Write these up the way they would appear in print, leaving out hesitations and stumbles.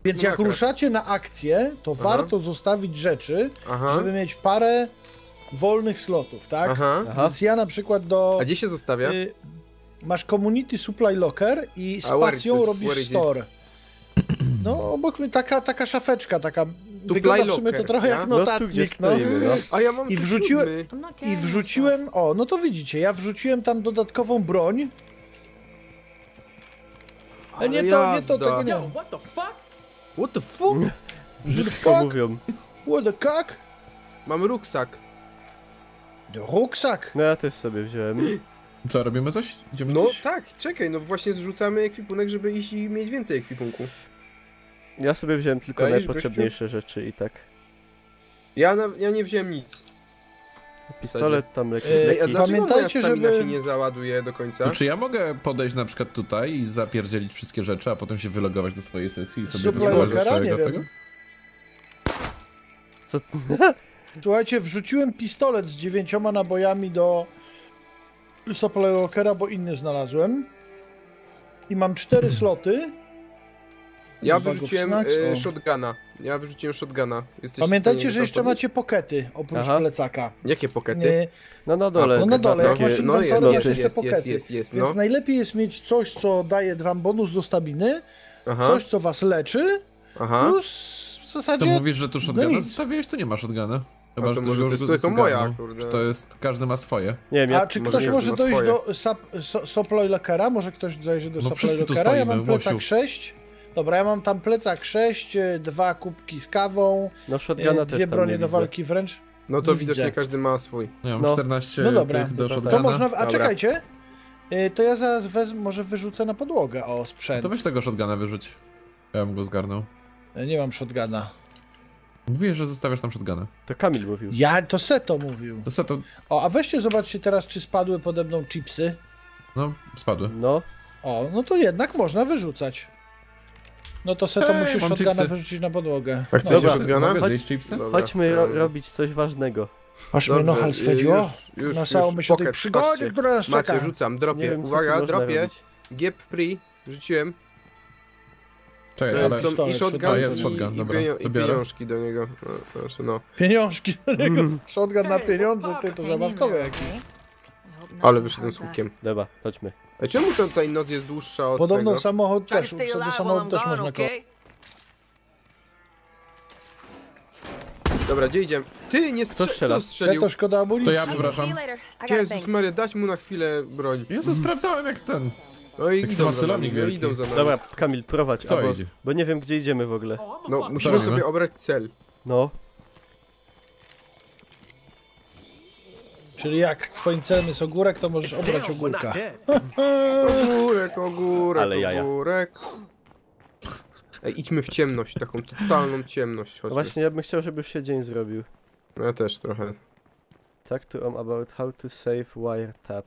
Więc jak ruszacie na akcję, to warto zostawić rzeczy, żeby mieć parę wolnych slotów, tak? Więc ja na przykład A gdzie się zostawia? Masz Community Supply Locker i spacją robisz store. No, obok mnie taka szafeczka, taka... Wygląda w sumie to trochę jak notatnik, no. A ja mam I wrzuciłem, o, no to widzicie, ja wrzuciłem tam dodatkową broń. Ale nie to, tego nie. What the fuck? Brzydko mówią. What the fuck? Mam ruksak. Ruksak? No ja też sobie wziąłem. Co, robimy coś? Idziemy No gdzieś? tak, czekaj, no właśnie zrzucamy ekwipunek, żeby iść i mieć więcej ekwipunku. Ja sobie wziąłem tylko najpotrzebniejsze rzeczy i tak. Ja nie wziąłem nic. Pistolet tam leci. A dlaczego pamiętajcie, moja stamina żeby... się nie załaduje do końca? Czy ja mogę podejść na przykład tutaj i zapierdzielić wszystkie rzeczy, a potem się wylogować do swojej sesji i sobie Supply dostawać ze lockera? swojego Nie tego? wiem. Co? Słuchajcie, wrzuciłem pistolet z 9 nabojami do Supply Lockera, bo inny znalazłem. I mam 4 sloty. Ja wyrzuciłem shotguna. Pamiętajcie, że jeszcze macie pokety, oprócz plecaka. Jakie pokety? No na dole. No na dole, jak masz inwentory, jest, Więc najlepiej jest mieć coś, co daje wam bonus do staminy, coś, co was leczy, plus w zasadzie... To mówisz, że tu shotguna zostawiłeś? Tu nie ma shotguna. Chyba, że może to jest moja, kurde. To jest, każdy ma swoje. Nie wiem, a czy ktoś może dojść do Supply Lockera? Może ktoś zajrzy do Supply Lockera? Ja mam plecak 6. Dobra, ja mam tam plecak 6, 2 kubki z kawą, no, shotguna 2 bronie do walki wręcz. No to widocznie każdy ma swój. Ja mam 14 tych do shotguna. To można... A czekajcie, to ja zaraz może wyrzucę na podłogę, sprzęt. To weź tego shotguna wyrzuć. Ja bym go zgarnął. Nie mam shotguna. Mówiłeś, że zostawiasz tam shotguna. To Kamil mówił. To Seto mówił. To Seto... A weźcie zobaczcie teraz, czy spadły pode mną chipsy. No, spadły. No. No to jednak można wyrzucać. No to Seto musisz shotguna wyrzucić na podłogę. A chcesz shotguna? Mogę zjeść chipsy? Chodźmy robić coś ważnego. Aż mnie nohal swędziło? Nasało się o tej przygodzie, która nas czeka. Macie, rzucam, dropię. Uwaga, dropię. Gep free. Rzuciłem. Czekaj, ale... Są i shotgun, jest shotgun, dobra. I pieniążki do niego. Pieniążki do niego. Shotgun na pieniądze, to zabawkowe jakieś. Ale wyszedłem z hukiem. Dobra, chodźmy. A czemu tutaj noc jest dłuższa od Podobno tego? samochód też, samochód też można Dobra, gdzie idziemy? Ty, nie strzelił. To szkoda amunicji. To ja, przepraszam. Jezus Maria, dać mu na chwilę broń. Jezu, sprawdzałem jak ten... No i idą za nami. Dobra, Kamil, prowadź, idzie? bo nie wiem, gdzie idziemy w ogóle. No, musimy sobie obrać cel. No. Czyli jak twoim celem jest ogórek, to możesz obrać ogórka. Ogórek, ale jaja. Ej, idźmy w ciemność, taką totalną ciemność. Chodźmy. Właśnie, ja bym chciał, żeby już się dzień zrobił. No ja też trochę. Talk to about how to save wiretap.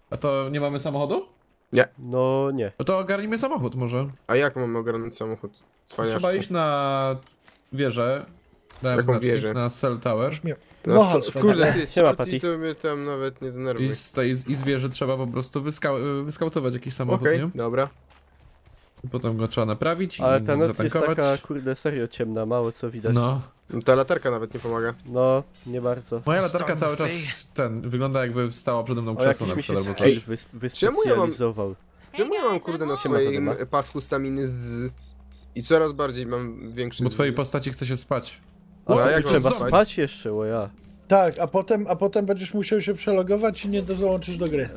A to nie mamy samochodu? Nie. No nie. No to ogarnijmy samochód może. A jak mamy ogarnąć samochód? Trzeba iść na wieżę. Dałem znacznik na Cell Tower. Kurde, ty, Sorti to mnie tam nawet nie denerwuj. I z wieży trzeba po prostu wyskautować jakiś samochód, nie? Dobra. Potem go trzeba naprawić ale i ta noc zatankować. jest taka, kurde, serio ciemna, mało co widać. No. Ta latarka nawet nie pomaga. No, nie bardzo. Moja latarka cały czas wygląda jakby stała przede mną krzesło na przykład albo coś. Wyspecjalizował. Czemu ja mam kurde na swoim pasku staminy z... I coraz bardziej mam większy... Bo twojej postaci chce się spać. A jak trzeba spać jeszcze, o ja. Tak, a potem będziesz musiał się przelogować i nie dołączysz do gry.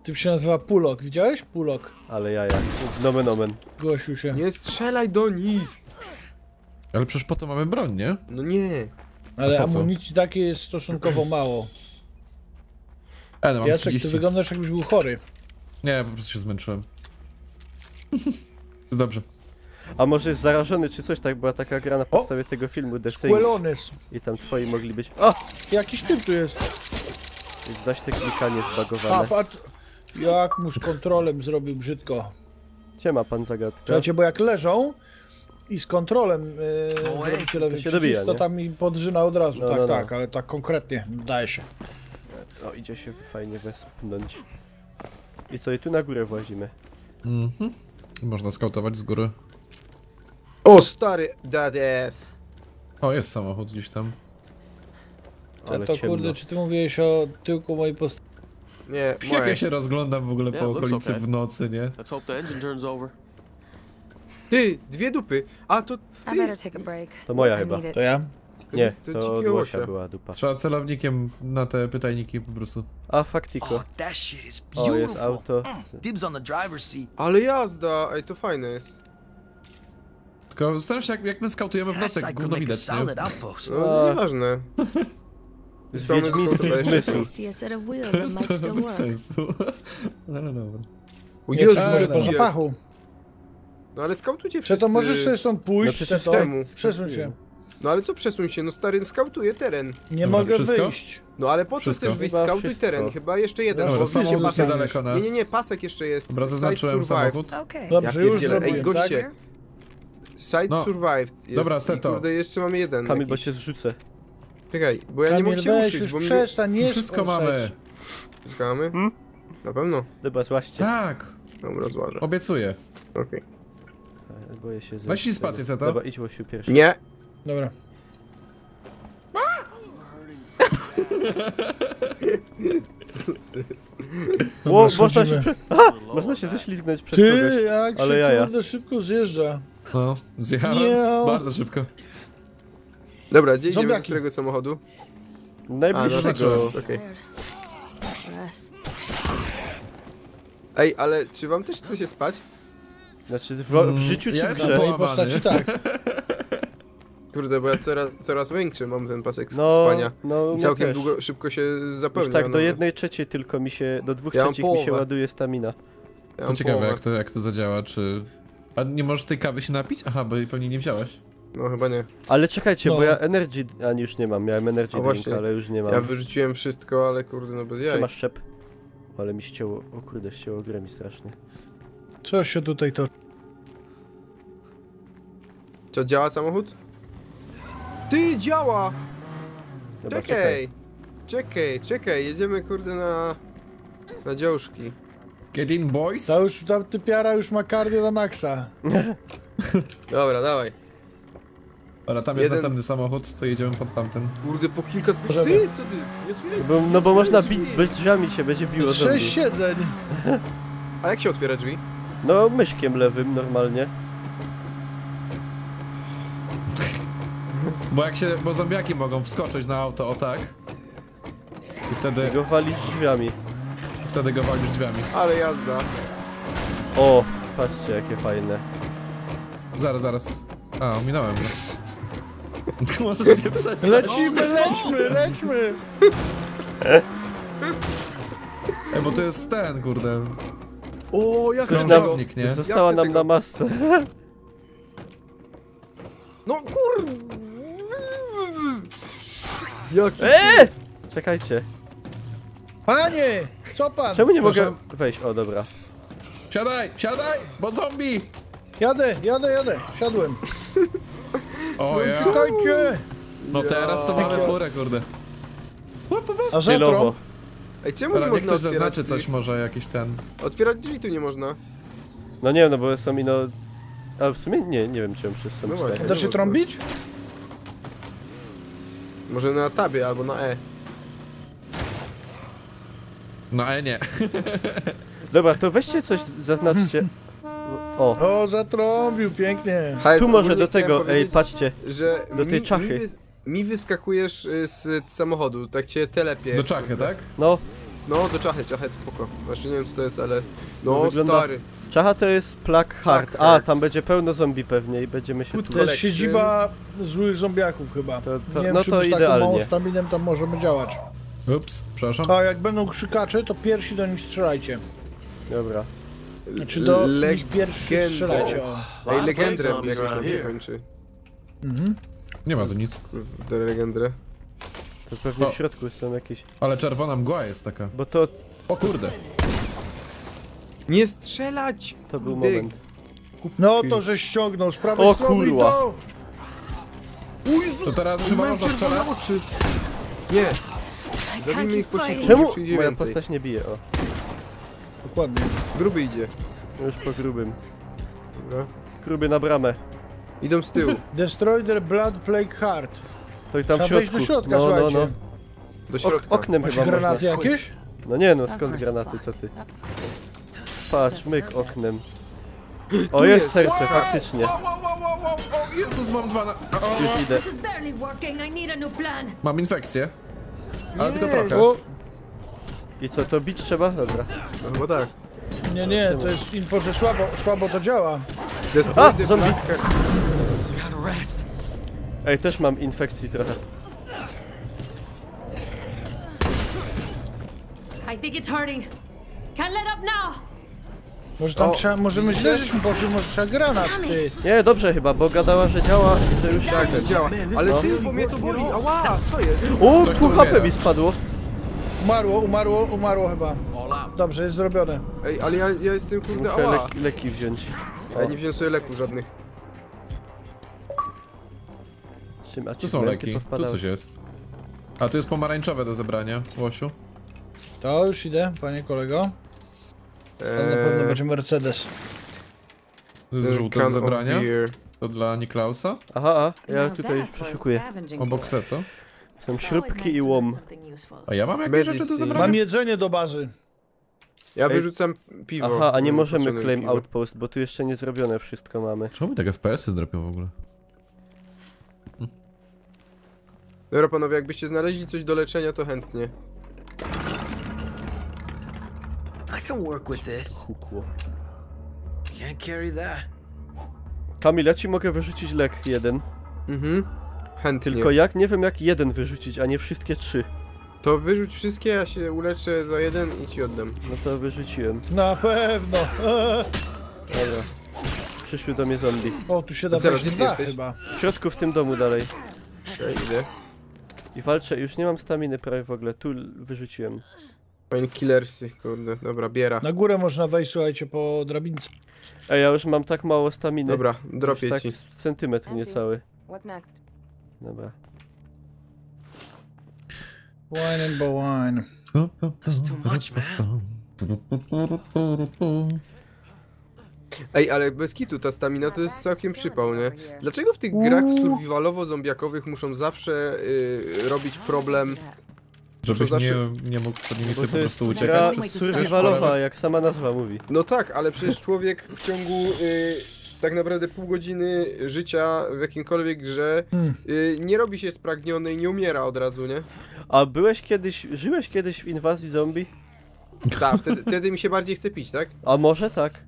Typ się nazywa Pulok, widziałeś? Pulok. Ale jaja, nomen omen. Głosił się. Nie strzelaj do nich! Ale przecież po to mamy broń, nie? No nie. Ale amunicji takiej jest stosunkowo mało. No mam Jacek, 30. ty wyglądasz jakbyś był chory. Nie, po prostu się zmęczyłem. Jest dobrze. A może jest zarażony czy coś, tak? Była taka gra na podstawie tego filmu The Thing. I tam twoi mogli być... O! Jakiś typ tu jest. Zaś te klikanie zbagowane. Jak mu z kontrolem zrobił brzydko. Gdzie ma pan zagadkę? Słuchajcie, bo jak leżą i z kontrolem zrobicie lewy przycisk, to tam mi podrzyna od razu. Tak, ale tak konkretnie, daje się. O, idzie się fajnie wespnąć. I co, i tu na górę włazimy. Można skautować z góry. O, stary, that ass. O, jest samochód gdzieś tam. Ale to ciemno. Kurde, czy ty mówiłeś o tyłku mojej postaci? Nie, jak ja się rozglądam w ogóle po okolicy w nocy, nie? Ty, dwie dupy. A to ty. To moja chyba. To ja? Nie, to od łosia była dupa. Trzeba celownikiem na te pytajniki po prostu. A, faktiko. O, jest auto. Ale jazda, ej, to fajne jest. Tylko zastanawiam się, jak my skautujemy w nocy, jak gówno widać, nie? No, nieważne. Z wiedźmińskich zmysłów. To jest trochę bez sensu. Ale dobra. O Jezu, może po zapachu. No ale skautujcie wszyscy. To możesz sobie stąd pójść, no, temu. Przesuń się. No ale co przesuń się? No stary, skautuje teren. Nie mogę wyjść. No ale po co chcesz wyjść? Skautuj teren. Chyba jeszcze jeden. Dobra, samochód jest niedaleko nas. Nie, pasek jeszcze jest. Dobra, zaznaczyłem samochód. Dobrze, już zrobiłem, ej, goście. Side survived jest. Dobra, Seto. Kurde, jeszcze mamy jeden. Kamil, bo się zrzucę. Czekaj, bo ja nie mogę się ruszyć, bo mnie... Wszystko mamy. Wszystko mamy? Na pewno? Dobra, złaście. Tak. Dobra, złażę. Obiecuję. Okej. Boję się... Weź spację, Seto. Dobra, idź Łosiu pierwszy. Nie. Dobra. Można się ześlizgnąć przez kogoś. Ty, jak ale się kurde szybko zjeżdża. No, zjechałem bardzo szybko. Dobra, gdzie idziemy do którego samochodu? Najbliższego. Okay. Ej, ale czy wam też chce się spać? Znaczy w życiu czy w mojej postaci tak. Kurde, bo ja coraz większy mam ten pasek spania. No, i całkiem długo, szybko się zapełnia. Już tak, do 1/3 tylko mi się, do 2/3 mi się ładuje stamina. To ciekawe jak to zadziała, czy... A nie możesz tej kawy się napić? Aha, bo pewnie nie wziąłeś. No chyba nie. Ale czekajcie, bo ja energy... A nie, już nie mam, miałem energy drink, ale już nie mam. Ja wyrzuciłem wszystko, ale kurde, no bez jaj. Czy masz szczep? Ale mi ścięło, o kurde, ścięło grę mi strasznie. Co się tutaj to... Co, działa samochód? Ty, działa! Dobra, Czekaj, jedziemy kurde na dziążki. Get in, boys! To już, ta typiara już ma kardio na maksa. Dobra, dawaj. Ale tam jest następny samochód, to jedziemy pod tamten. Kurde, po kilka... Ty, co ty? Nie otwieraj no bo można bić, bez drzwiami się będzie biło. 6 siedzeń. A jak się otwiera drzwi? No, myszkiem lewym normalnie. Bo zombiaki mogą wskoczyć na auto, o tak. I wtedy... go walisz drzwiami. Wtedy go walisz drzwiami. Ale jazda. O, patrzcie jakie fajne. Zaraz. A, ominąłem go. Możesz się przestać. Lećmy! Bo to jest ten, kurde. O, jak krążownik, nie? Została nam na masę. No kur... Jaki Czekajcie. Panie! Co pan? Czemu nie mogę wejść? O, dobra. Siadaj, bo zombie! Jadę. Siadłem. O ja. Czekajcie! No teraz to mamy furę, kurde. A żetro? Ej, czemu nie można ktoś zaznaczy coś może, jakiś ten... Otwierać drzwi tu nie można. No nie wiem, no bo są mi Ale w sumie nie wiem czy przez są właśnie. Da się trąbić? Może na tabie albo na E. Na E nie. Dobra, to weźcie coś, zaznaczcie. O, zatrąbił, pięknie. Tu może do tego, ej, patrzcie, że do tej czachy. Mi wyskakujesz z samochodu, tak cię telepie. Do czachy, tak? No. No, do czachy spoko. Znaczy nie wiem co to jest, ale... No, wygląda... stary. Czacha to jest Plague Heart. A, tam będzie pełno zombie pewnie i będziemy się tu... To jest siedziba złych zombiaków chyba. Nie wiem, no czy to z taką idealnie. małą staminem tam możemy działać. Ups, przepraszam. A jak będą krzykacze, to pierwsi do nich strzelajcie. Dobra. Znaczy do nich pierwszy strzelajcie. Ej, legendrę jakoś nam się kończy. Nie ma tu nic. Do legendrę. To pewnie w środku są jakieś... Ale czerwona mgła jest taka. Bo to... O kurde. Nie strzelać! To był moment. No to, że ściągnął z prawej strony. O kurwa! To teraz chyba można strzelać? Nie. Zabijmy ich po cichu, Czemu przyjdzie moja więcej. postać nie bije? O. Dokładnie. Gruby idzie. Już po grubym. Dobra. Gruby na bramę. Idą z tyłu. Destroy their blood plague heart. To i tam w Trzeba wejść do środka, no, słuchajcie. no. Do środka. Oknem Macie chyba granaty można. jakieś? No nie no, skąd granaty, co ty? Patrz, myk oknem. O, jest serce, faktycznie. O, Jezus, mam 2 na... Już idę. Mam infekcję. Ale tylko trochę. O, I co, to bić trzeba? Dobra. No, chyba tak. nie, to jest info, że słabo to działa. Destroy the zombie. black- Ej, też mam infekcji trochę. I think it's hurting. Can't let up now. Może tam trzeba, może my źle żeśmy poszli, może trzeba granat, ty. Nie, dobrze chyba, bo gadała, że działa i że już... Tak, to działa. Ale ty, bo mnie to boli. Ała, co jest? O, Ktoś pół tu HP umiera. mi spadło. Umarło chyba. Dobrze, jest zrobione. Ej, ale ja jestem kurde, Muszę ała. leki wziąć. Ja nie wziąłem sobie leków żadnych. Czym, a Tu są leki, tu coś jest. A tu jest pomarańczowe do zebrania, Łosiu. To już idę, panie kolego. To na pewno będzie Mercedes. Tu jest żółte do zebrania. To dla Niklausa. Aha, ja tutaj już przeszukuję. Obok seto. Są śrubki i łom. A ja mam jakieś rzeczy do Medicine. zebrania? Mam jedzenie do bazy. Ja wyrzucam piwo. Aha, a nie możemy Potrzebne claim piwo. outpost, bo tu jeszcze nie zrobione wszystko mamy. Czemu mi tak FPS-y dropią w ogóle? Dobra panowie, jakbyście znaleźli coś do leczenia, to chętnie. I can work with this. Hukło. Can't carry that. Kamil, ja ci mogę wyrzucić lek jeden. Chętnie. Tylko jak? Nie wiem jak jeden wyrzucić, a nie wszystkie 3. To wyrzuć wszystkie, ja się uleczę za jeden i ci oddam. No to wyrzuciłem. Na pewno. Dobra. Przyszły do mnie zombie. O, tu się da Zaraz, wejść gdzie na ty dach jesteś? chyba. W środku w tym domu dalej. Okej, idę. I walczę, już nie mam staminy prawie w ogóle, tu wyrzuciłem. Painkillersy, kurde, dobra, biera. Na górę można wejść, słuchajcie, po drabince. Ej, ja już mam tak mało staminy. Dobra, dropię Już ci. tak centymetr niecały. What's next? Dobra. Wine and wine. That's too much, man. Ej, ale bez kitu ta stamina to jest całkiem przypał, nie? Dlaczego w tych grach survivalowo-zombiakowych muszą zawsze robić problem? Żebyś zawsze- nie mógł przed nimi Bo sobie to po jest prostu gra uciekać przez survivalowa, jak sama nazwa mówi. No tak, ale przecież człowiek w ciągu tak naprawdę pół godziny życia w jakimkolwiek grze nie robi się spragniony i nie umiera od razu, nie? A żyłeś kiedyś w inwazji zombie? Tak, wtedy mi się bardziej chce pić, tak? A może tak?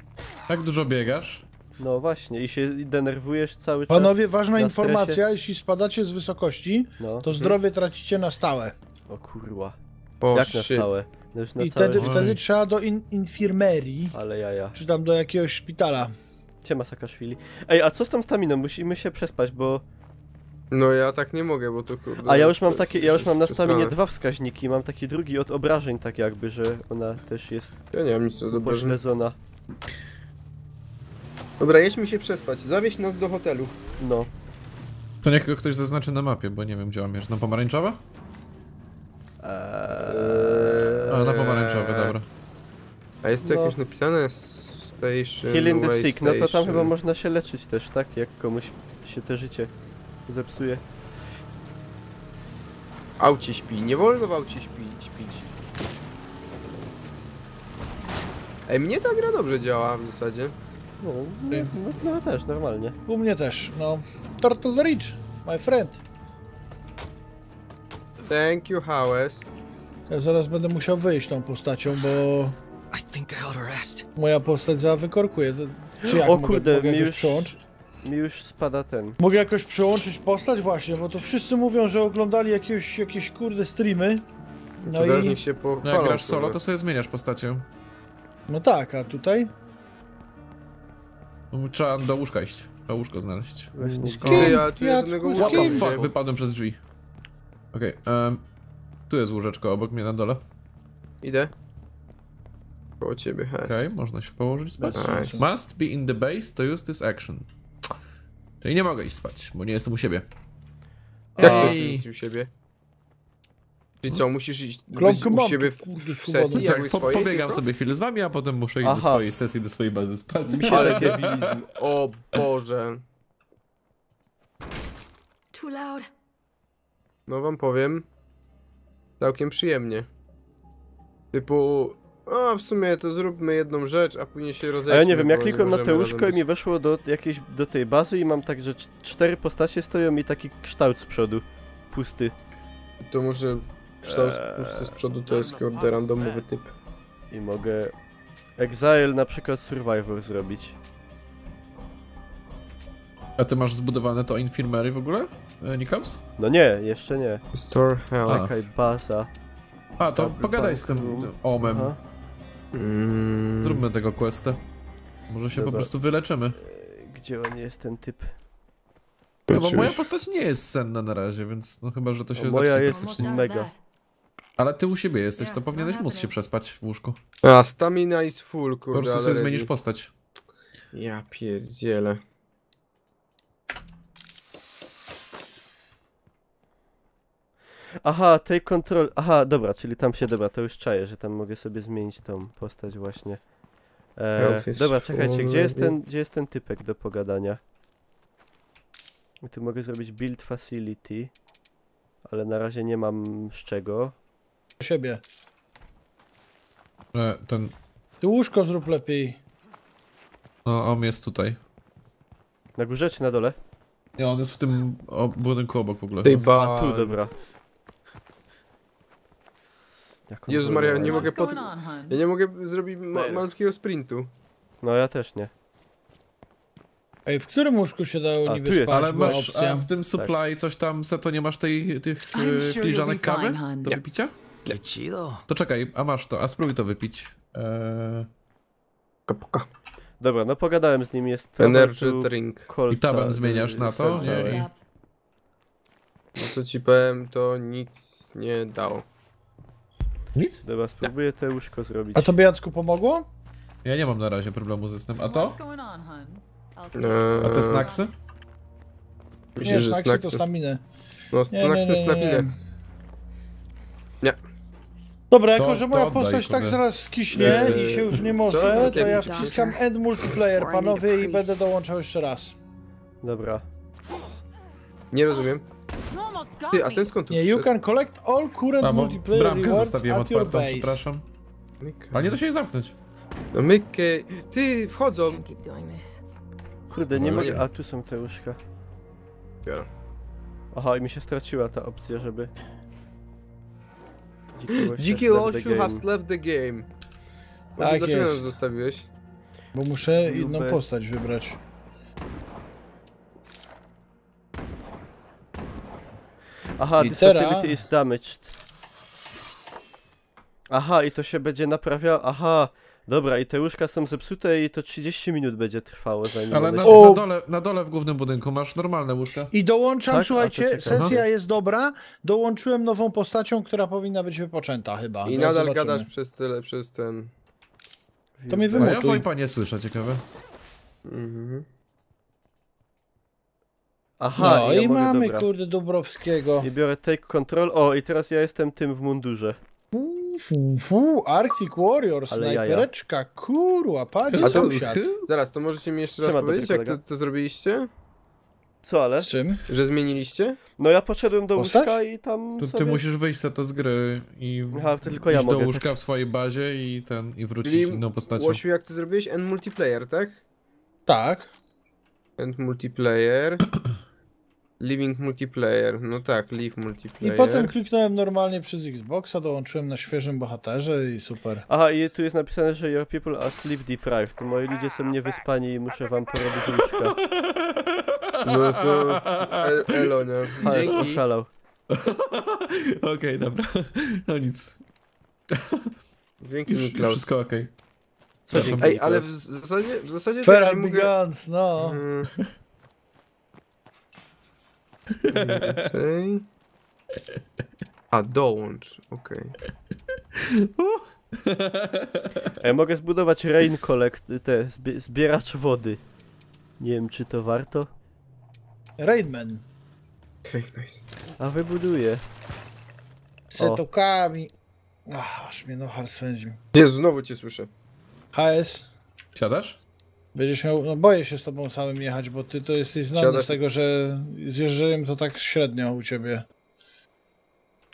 Tak dużo biegasz? No właśnie, i się denerwujesz cały czas. Panowie, ważna na informacja, stresie. jeśli spadacie z wysokości, No. to zdrowie tracicie na stałe. O kurwa. O, Jak na shit. stałe? No już na I całe... wtedy trzeba do infirmerii, Ale jaja. czy tam do jakiegoś szpitala. Ciema Sakaszwili. Ej, a co z tą staminą? Musimy się przespać, bo... No ja tak nie mogę, bo to kurde... A ja już jest- mam takie, ja już mam na przesrane. staminie 2 wskaźniki, mam taki drugi od obrażeń, tak jakby, że ona też jest Ja nie mam nic do dobrego. pośledzona. Dobra, jedźmy się przespać. Zawieź nas do hotelu. No. To niech go ktoś zaznaczy na mapie, bo nie wiem gdzie mam mierz. Na pomarańczowe? A, na pomarańczowe, dobra. A jest tu No. jakieś napisane? Station, Healing the way sick, no to tam station. chyba można się leczyć też, tak? Jak komuś się te życie zepsuje. Aucie śpi. Nie wolno w aucie śpić. Ej, mnie ta gra dobrze działa w zasadzie. No też, normalnie. U mnie też, no. Turtle Ridge, my friend. Thank you, Hałes. Ja zaraz będę musiał wyjść tą postacią, bo I think I ought to rest. moja postać wykorkuje. Czy jak O mogę kurde, jakoś mi już- przełączyć? Mi już spada ten. Mogę jakoś przełączyć postać? Właśnie, bo to wszyscy mówią, że oglądali jakieś kurde streamy. To No teraz i... niech się No jak pochwalą. grasz solo, to sobie zmieniasz postacią. No tak, a tutaj? No, trzeba do łóżka iść. Trzeba łóżko znaleźć. Właśnie. Ty, ja tu Ja jest żadnego wkurzyłem. łóżka What nie the widzę. Fuck, wypadłem przez drzwi. Okej, tu jest łóżeczko obok mnie na dole. Idę. Koło ciebie, Hałes. Okej, można się położyć spać. Nice. Must be in the base to use this action. Czyli nie mogę iść spać, bo nie jestem u siebie. Jak to Ej. jest u siebie? Czyli co, musisz iść być Klomkę u mam, siebie kurde, w sesji swobodnie. jakby Tak, swojej? pobiegam tylko? sobie chwilę z wami, a potem muszę iść Aha. do swojej sesji, do swojej bazy spać. Ale debilizm. O Boże. too loud. No wam powiem, całkiem przyjemnie. Typu, a w sumie to zróbmy jedną rzecz, a później się rozejdźmy. A ja nie wiem, ja bo klikłem nie na te możemy łóżko i razem mi weszło do tej bazy i mam tak, że 4 postacie stoją i taki kształt z przodu. Pusty. być. To może kształt pusty z przodu to jest kurde randomowy typ. I mogę Exile na przykład Survivor zrobić. A ty masz zbudowane to Infirmary w ogóle, Niklaus? No nie, jeszcze nie. Store health. Czekaj, baza. A, to Double pogadaj Bank z tym Room. Omem. Aha. Zróbmy tego questa. Może się Dobra. po prostu wyleczymy. Gdzie on jest ten typ? No bo moja postać nie jest senna na razie, więc no chyba, że to się No, moja zacznie jest faktycznie. mega. Ale ty u siebie jesteś, to powinieneś móc się przespać w łóżku. A, stamina is full, Po kurde, prostu ale sobie ready. zmienisz postać. Ja pierdzielę. Aha, tej kontrol... Aha, dobra, czyli tam się, dobra, to już czaję, że tam mogę sobie zmienić tą postać właśnie. Health is Dobra, czekajcie, full, gdzie jest ten typek do pogadania? I tu mogę zrobić build facility, ale na razie nie mam z czego. Do siebie. Ten... Ty łóżko zrób lepiej. No, Om jest tutaj. Na górze czy na dole? Nie, on jest w tym budynku obok w ogóle. Tej chyba. A, tu, dobra. Jak on Jezus Maria, wygląda? nie mogę pod... Ja nie mogę zrobić malutkiego sprintu. No ja też nie. Ej, w którym łóżku się dało A, niby tu jest. spać? Ale Była masz, opcja. a w tym supply coś tam, Seto, nie masz tych filiżanek kawy do wypicia? Chido. To czekaj, a masz to, a spróbuj to wypić. Kapuka. Dobra, no pogadałem z nim, jest Energy drink. I tabem zmieniasz na to, nie? Stop. No co ci powiem, to nic nie dało. Nic? Dobra, spróbuję te łóżko zrobić. A tobie, Jacku, pomogło? Ja nie mam na razie problemu ze snem. A to? I'll see. A te snacksy? Myślę, Nie, że snacksy to snacksy. staminę. No, Nie, snacksy to staminę. Nie. Dobra, jako To- że to moja oddaj, postać tak kurde. zaraz skiśnie Co? i się już nie Co? może, to ja Jakie- wciskam end multiplayer, panowie, i będę dołączał jeszcze raz. Dobra. Nie rozumiem. Ty, a ten skąd tu Nie, you przyszedł? can collect all current A, bo multiplayer bramkę rewards zostawiłem at your otwartą, base. przepraszam. Myka. Ale nie da się jej zamknąć. No mykę. Ty, wchodzą. Can't keep doing this. Kurde, nie No, mogę... nie. A, tu są te łóżka. Biorę. Aha, i mi się straciła ta opcja, żeby... Dziki Losiu has left the game. Tak Dlaczego jest. nas zostawiłeś? Bo muszę inną best. postać wybrać. Aha, I this teraz- facility is damaged. Aha, i to się będzie naprawiało... Aha, dobra, i te łóżka są zepsute i to 30 minut będzie trwało, zanim Ale one na, się... O! na dole w głównym budynku masz normalne łóżka. I dołączam, Tak? A słuchajcie, to ciekawe. sesja jest dobra, dołączyłem nową postacią, która powinna być wypoczęta chyba. I Zaraz nadal zobaczymy. gadasz przez tyle, przez ten... To mnie A ja wymutuj. Wojpa nie słyszę, ciekawe. Mhm. Aha, No ja i mogę, mamy, dobra. kurde, Dąbrowskiego. I biorę take control. O, i teraz ja jestem tym w mundurze. Arctic Warrior, Ale jaja. snajpereczka, kurwa, patrz, A to- sąsiad. Zaraz, to możecie mi jeszcze raz Siema, dobry powiedzieć, jak to, kolega. to zrobiliście? Co, ale? Z czym? Że zmieniliście? No ja poszedłem do Postać? łóżka i tam Ty sobie... musisz wyjść Seto z gry i Aha, to tylko ja iść do mogę, łóżka tak. w swojej bazie i wrócić Czyli, inną postacią. Łosiu, jak to zrobiłeś? End multiplayer, tak? Tak. End multiplayer. Living multiplayer. No tak, live I multiplayer. potem kliknąłem normalnie przez Xboxa, dołączyłem na świeżym bohaterze i super. Aha, i tu jest napisane, że your people are sleep deprived. Moi ludzie są niewyspani i muszę wam porobić łóżka. No to... Elo, no. Ale Dzięki. oszalał. Okej, dobra. No nic. Dzięki, Już Niklaus. wszystko okej. Co dzięki, Ej, ale Niklaus? w zasadzie to ja Feral nie mogę... Guns, no. Okej. A, dołącz, okej. Ja mogę zbudować rain collect, zbieracz wody. Nie wiem, czy to warto. Raidman. Okej, nice. A wybuduję. Setokami. Aż mnie nohar swędził. Jezu, znowu cię słyszę. HS. Siadasz? Będziesz miał, no boję się z tobą samym jechać, bo ty to jesteś znany z tego, że z jeżdżeniem to tak średnio u ciebie.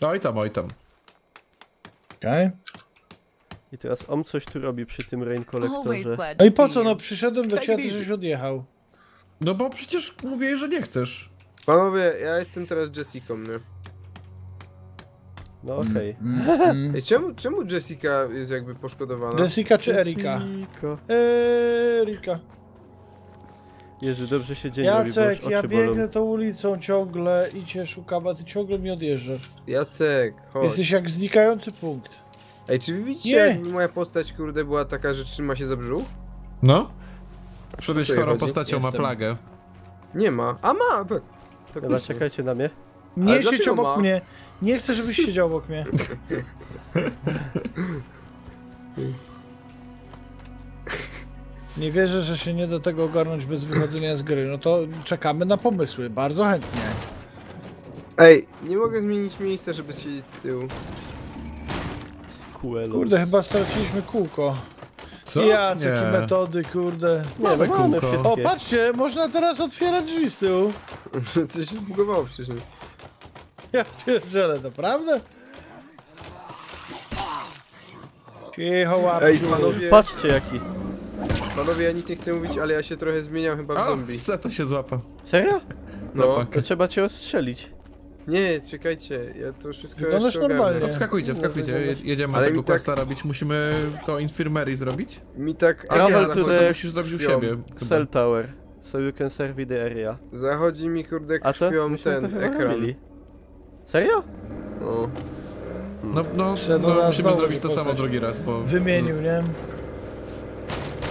Oj tam, oj tam. Okej. I teraz on coś tu robi przy tym rain kolektorze. No i po co? No przyszedłem do ciebie, żeś odjechał. No bo przecież mówiłeś, że nie chcesz. Panowie, ja jestem teraz Jessicą, nie? No okej. Ej, czemu Jessica jest jakby poszkodowana? Jessica czy Erika? Erika. Jezu, dobrze się dzień robi, bo Jacek, już ja oczy biegnę bolą. tą ulicą ciągle i cię szukam, a ty ciągle mi odjeżdżasz. Jacek, chodź. Jesteś jak znikający punkt. Ej, czy wy widzicie, Nie. jakby moja postać, kurde, była taka, że trzyma się za brzuch? No? Przyszedłeś Co chorą chodzi? postacią, ma Jestem. plagę. Nie ma. A ma! Dobra, czekajcie na mnie. Nie siedź dlaczego obok ma? mnie. Nie chcę, żebyś siedział obok mnie. Nie wierzę, że się nie da tego ogarnąć bez wychodzenia z gry. No to czekamy na pomysły. Bardzo chętnie. Ej, nie mogę zmienić miejsca, żeby siedzieć z tyłu. Squelos. Kurde, chyba straciliśmy kółko. Co? Jacek Nie. i metody, kurde. Nie, Mamy no mamy kółko. O, wszystkie. patrzcie, można teraz otwierać drzwi z tyłu. Coś się zbugowało wcześniej. Ja pierdzielę, naprawdę? Cicho, łapciu. Ej, panowie, Patrzcie jaki. ja nic nie chcę mówić, ale ja się trochę zmieniam chyba w A, zombie. se to się złapa. Serio? No. To trzeba cię ostrzelić. Nie, czekajcie, ja to wszystko Wyglądasz jeszcze ogarnę. normalnie. No wskakujcie, jedziemy Ale tego mi tak- questa robić. Musimy to infirmary zrobić? Mi tak... Travel nie, to to the musisz zrobić u krwią. siebie. chyba. Cell tower. So you can serve the area. Zachodzi mi, kurde, A to? krwią Myśmy to ten chyba ekran. robili. Serio? O. No, Szedł no nas musimy znowu zrobić to postać. samo drugi raz, bo... Wymienił, nie?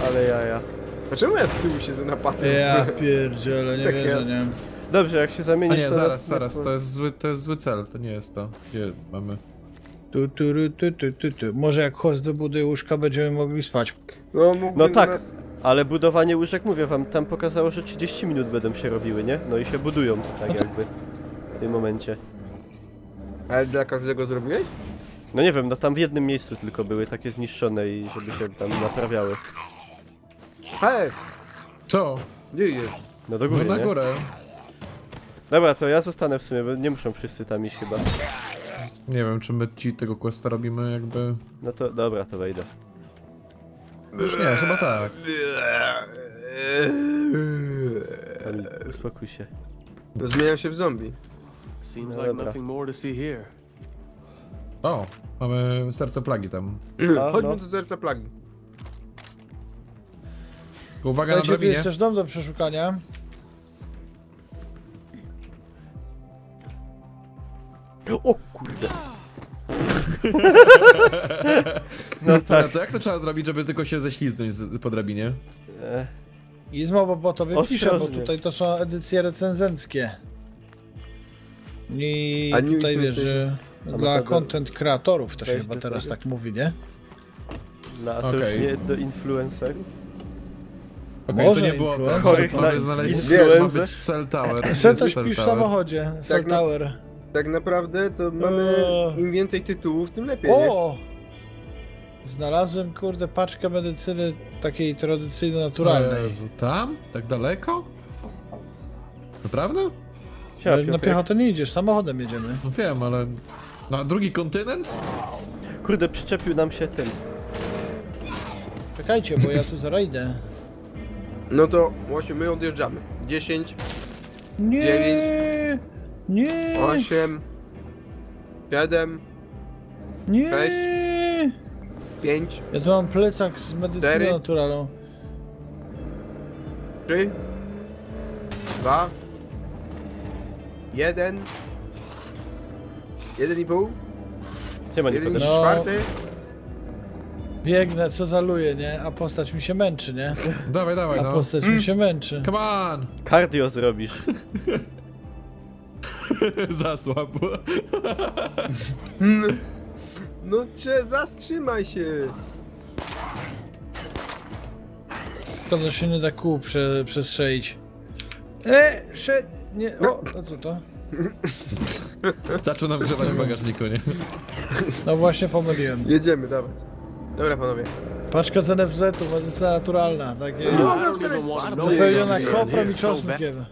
Ale jaja. A czemu ja z tyłu siedzę na pacy? Ja pierdzielę, nie Tak wierzę, ja. nie? Dobrze, jak się A zamienisz nie, to zaraz, to jest zły cel, to nie jest to. Gdzie mamy? Tu. Może jak host wybuduje łóżka, będziemy mogli spać. No, mógłbym No tak, zaraz- ale budowanie łóżek, mówię wam, tam pokazało, że 30 minut będą się robiły, nie? No i się budują, tak jakby. W tym momencie. Ale dla każdego zrobiłeś? No nie wiem, no tam w jednym miejscu tylko były takie zniszczone i żeby się tam naprawiały. Hej! Co? Gdzie idziesz? No do No góry, na nie? górę. Dobra, to ja zostanę w sumie, bo nie muszą wszyscy tam iść chyba. Nie wiem, czy my ci tego questa robimy jakby... No to dobra, to wejdę. Już nie, chyba tak. Kamil, uspokój się. Zmieniam się w zombie. Seems No like dobra. nothing more to see here. O, mamy serce plagi tam. Chodźmy no. do serca plagi. Uwaga na Dajcie, tu drabinie. jest też dom do przeszukania. O kurde. No No tak. to jak to trzeba zrobić, żeby tylko się ześliznąć po drabinie? Izmo, bo tobie piszę, bo Ostrożnie. tutaj to są edycje recenzenckie. I A news tutaj wiesz, jesteś- że A dla można content kreatorów to się wejść chyba do teraz tego? tak mówi, nie? No, a to już Okej. nie do influencerów? Okej, Może to nie było tak. influencer. Chorych na Mamy znaleźć, influencer. ma być cell tower. Se jest coś cell śpi w tower. samochodzie, Cell Tak, no. Tower. Tak naprawdę to mamy... Im więcej tytułów, tym lepiej, nie? O! Znalazłem, kurde, paczkę medycyny takiej O tradycyjno-naturalnej. Jezu, tam? Tak daleko? Naprawdę? Siema, Na Piotrek. piechotę nie idziesz, samochodem jedziemy. No wiem, ale... Na drugi kontynent? Kurde, przyczepił nam się ten. Czekajcie, bo ja tu zaraz idę. No to właśnie my odjeżdżamy. 10, Nie! 9. Nie! 8, 7, Nie! 5, Ja tu mam plecak z medycyną 4. naturalną. 3, 2, 1, 1,5, Siema, nie 1 podeszł. No. czwarty. Biegnę, co zaluje, nie? A postać mi się męczy, nie? Dawaj, A no. postać mi się męczy. Come on! Cardio zrobisz. Zasłab. No zatrzymaj się! Szkoda, że się nie da kół przestrzelić. Nie, o, a co to? Zaczął nam grzewać w bagażniku, nie? No właśnie pomyliłem. Jedziemy, dawać. Dobra panowie. Paczka z NFZ-u, medycyna naturalna, takie... Nie mogę otwierać Wypełniona koprem i czosnkiem.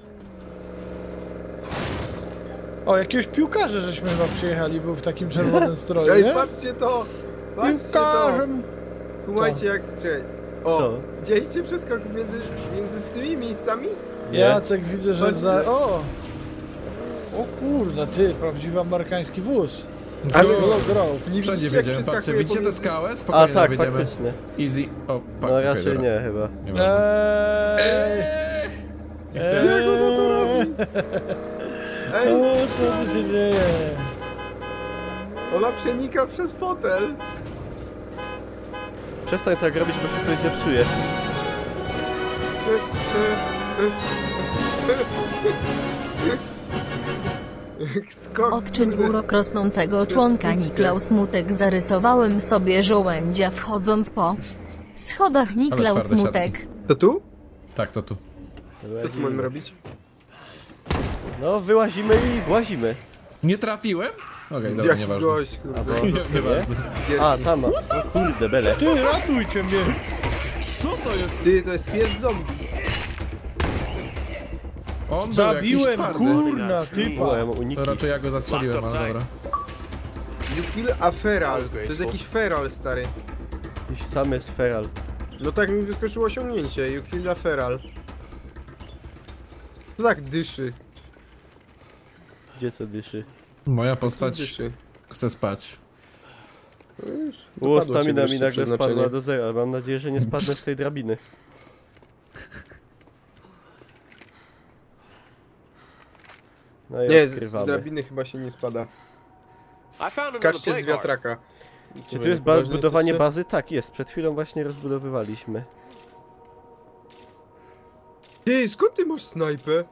O, jakiegoś piłkarza żeśmy chyba przyjechali, był w takim czerwonym stroju, Ej, nie? patrzcie to! Patrzcie to! Piłkarzem! Kumajcie jak... Czekaj. O, Co? widzieliście przeskok między tymi miejscami? Jacek widzę, że Patrzcie. za... O! O kurde, ty, prawdziwy amerykański wóz. Ale Grove. nie Wszędzie widzicie, jak wiedziałem, patrzcie, przeskakuje widzicie tę pomiędzy... skałę? A Spokojnie, tak, wiedziemy. faktycznie. Easy. O, No okej, raczej dobra. nie chyba. Nieważne. Jak on to robi? Ej, O, co tu się dzieje? ona przenika przez fotel. Przestań tak robić, bo się coś zepsuje. Skok. Odczyń urok rosnącego członka Niklaus Mutek. Zarysowałem sobie żołędzia wchodząc po schodach Niklaus twarde Mutek. To tu? Tak, to tu. Co tu mamy robić? No, wyłazimy i włazimy. Nie trafiłem? Okej, dobra, Jaki nieważne. gość, kurde. Nieważne. A, tam. O kurde, bele. Ty, ratujcie mnie! Co to jest? Ty, to jest pies zombie. On był jakiś Zabiłem, twardy. kurna, O, typa! ja mam uniki. To raczej ja go zastrzeliłem, ale dobra. You kill a feral. To jest jakiś feral, stary. Jakiś sam jest feral. No tak mi wyskoczyło osiągnięcie. You kill a feral. To tak dyszy. Gdzie co dyszy? Moja Co postać dyszy. chce spać. Było Dopadło cię stamina mi wreszcie nagle przeznaczenie. spadła do zera. Mam nadzieję, że nie spadnę z tej drabiny. No i Nie, z odkrywamy. drabiny chyba się nie spada. I found another Kaczcie play z card. wiatraka. Czy tu jest budowanie bazy? Tak, jest. Przed chwilą właśnie rozbudowywaliśmy. Ty, skąd ty masz snajpę?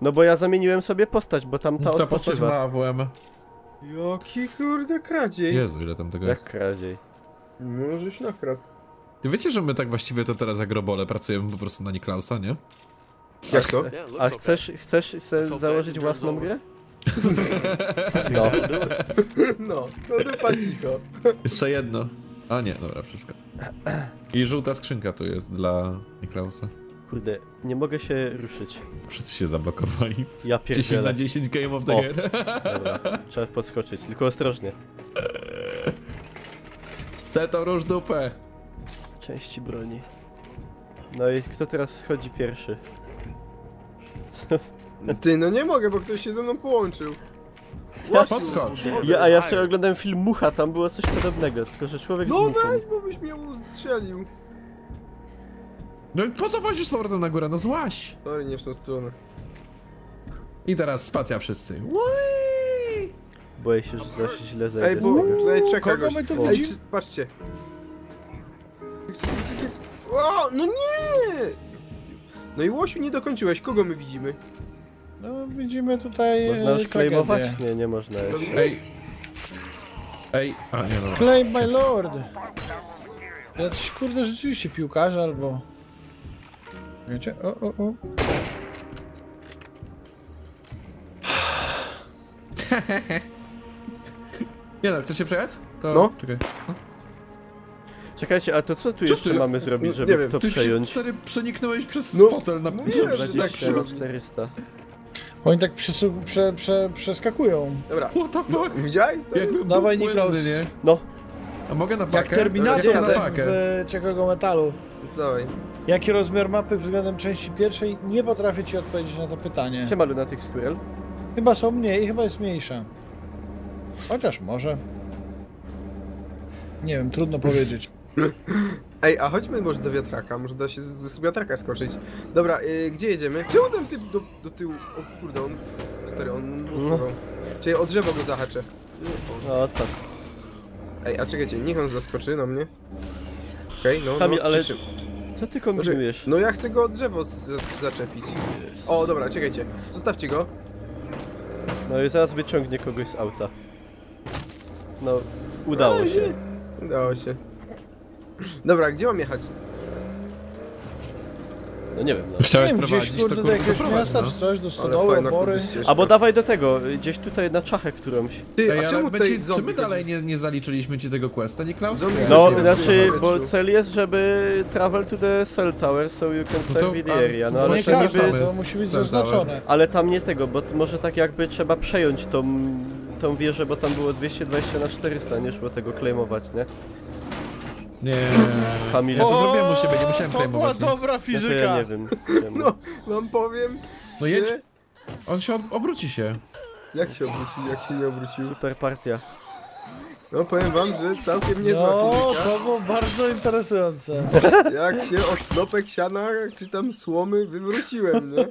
No bo ja zamieniłem sobie postać, bo tam ta Ta postać odpoczywa. ma AWM. Jaki kurde kradziej. Jezu, ile tam tego Jak jest. kradziej. No, żeś nakradł. Ty wiecie, że my tak właściwie to teraz jak robole pracujemy po prostu na Niklausa, nie? Jak to? Yeah, it A looks okay. chcesz se hope założyć that własną turns grę? No. No, no dupa cicho. Jeszcze jedno. A nie, dobra, wszystko. I żółta skrzynka tu jest dla Niklausa. Kurde, nie mogę się ruszyć. Wszyscy się zablokowali. Ja 10 pierdzielę. na 10 Game of the O. Year. Dobra, trzeba podskoczyć, tylko ostrożnie. Te to róż dupę. Części broni. No i kto teraz schodzi pierwszy? Co? Ty, no nie mogę, bo ktoś się ze mną połączył. Podskocz. A ja wczoraj oglądałem film Mucha, tam było coś podobnego, tylko że człowiek z No muchą. weź, bo byś mnie ustrzelił. No i po co wchodzisz z powrotem na górę? No złaś. Sorry, nie w tą stronę. I teraz spacja wszyscy. Boję się, że zaś źle zejdę. Ej, bo tutaj czeka Kogo gość. my tu Ej, widzimy? patrzcie. O, no nie! No i Łosiu, nie dokończyłeś. Kogo my widzimy? No, widzimy tutaj Można już klejmować? tragedię. Nie, nie można już. Ej. Ej, a nie dobra. Claim my lord! Jacyś kurde rzeczywiście piłkarze albo... Wiecie? O. Nie no, chcesz się przejechać? To... No. Czekaj. Czekajcie, a to co tu Co jeszcze ty? mamy zrobić, Nie żeby wiem, to Ty przejąć? serio przeniknąłeś przez No, fotel na mówiłem, że tak 2400. Oni tak przeskakują. Dobra. What the fuck? Widziałeś? Jakby Dawaj, był Niklaus. płynny, nie? No, A mogę na pakę? Jak Terminator Dobra, Chcę na ten pakę. z ciekłego metalu. Dawaj. Jaki rozmiar mapy względem części pierwszej? Nie potrafię ci odpowiedzieć na to pytanie. siema Lunatic Squirrel. Chyba są mniej, chyba jest mniejsza. Chociaż może. Nie wiem, trudno powiedzieć. Ej, a chodźmy może do wiatraka, może da się z wiatraka skoczyć. Dobra, gdzie jedziemy? Czemu ten typ do tyłu? O kurde, on... Stary, on blokował. Czyli o drzewo go zahaczę. No tak. Ej, a czekajcie, niech on zaskoczy na mnie. Okej, no, Kamil, no, ale przy czym? co ty kombinujesz? No ja chcę go o drzewo zaczepić. O, dobra, czekajcie. Zostawcie go. No i zaraz wyciągnie kogoś z auta. No, udało się. Udało się. Dobra, gdzie mam jechać? No nie wiem, no. Chciałeś Nie wiem, prowadzić, gdzieś kurde to do kurde jakiegoś doprowadź, miasta no. czy coś, do Ale stodoły, fajna obory. kurde ścieżka. Albo dawaj do tego, gdzieś tutaj na czachę którąś. Ty, Ej, a ale czemu tutaj czy zombie my dalej chodzi? nie zaliczyliśmy ci tego questa, nie Klaus? Zombie No, chodzi w znaczy, bo powietrzu. cel jest, żeby travel to the cell tower, so you can No to- serve the a- area, no to ale Nie właśnie to każdy, niby... to musi być Cell Tower. zaznaczone. Ale tam nie tego, bo może tak jakby trzeba przejąć tą wieżę, bo tam było 220 na 400, nie szło tego claimować, nie? Nie. Kamil, Ja to zrobiłem u siebie, nie musiałem To była claimować nic. dobra ja fizyka. nie wiem. czemu. No, wam powiem, No że- jedź. On się obróci się. Jak się obrócił, jak się nie obrócił? Super partia. No powiem wam, że całkiem niezła No, fizyka. to było bardzo interesujące. Jak się o snopek siana, czy tam słomy wywróciłem, nie?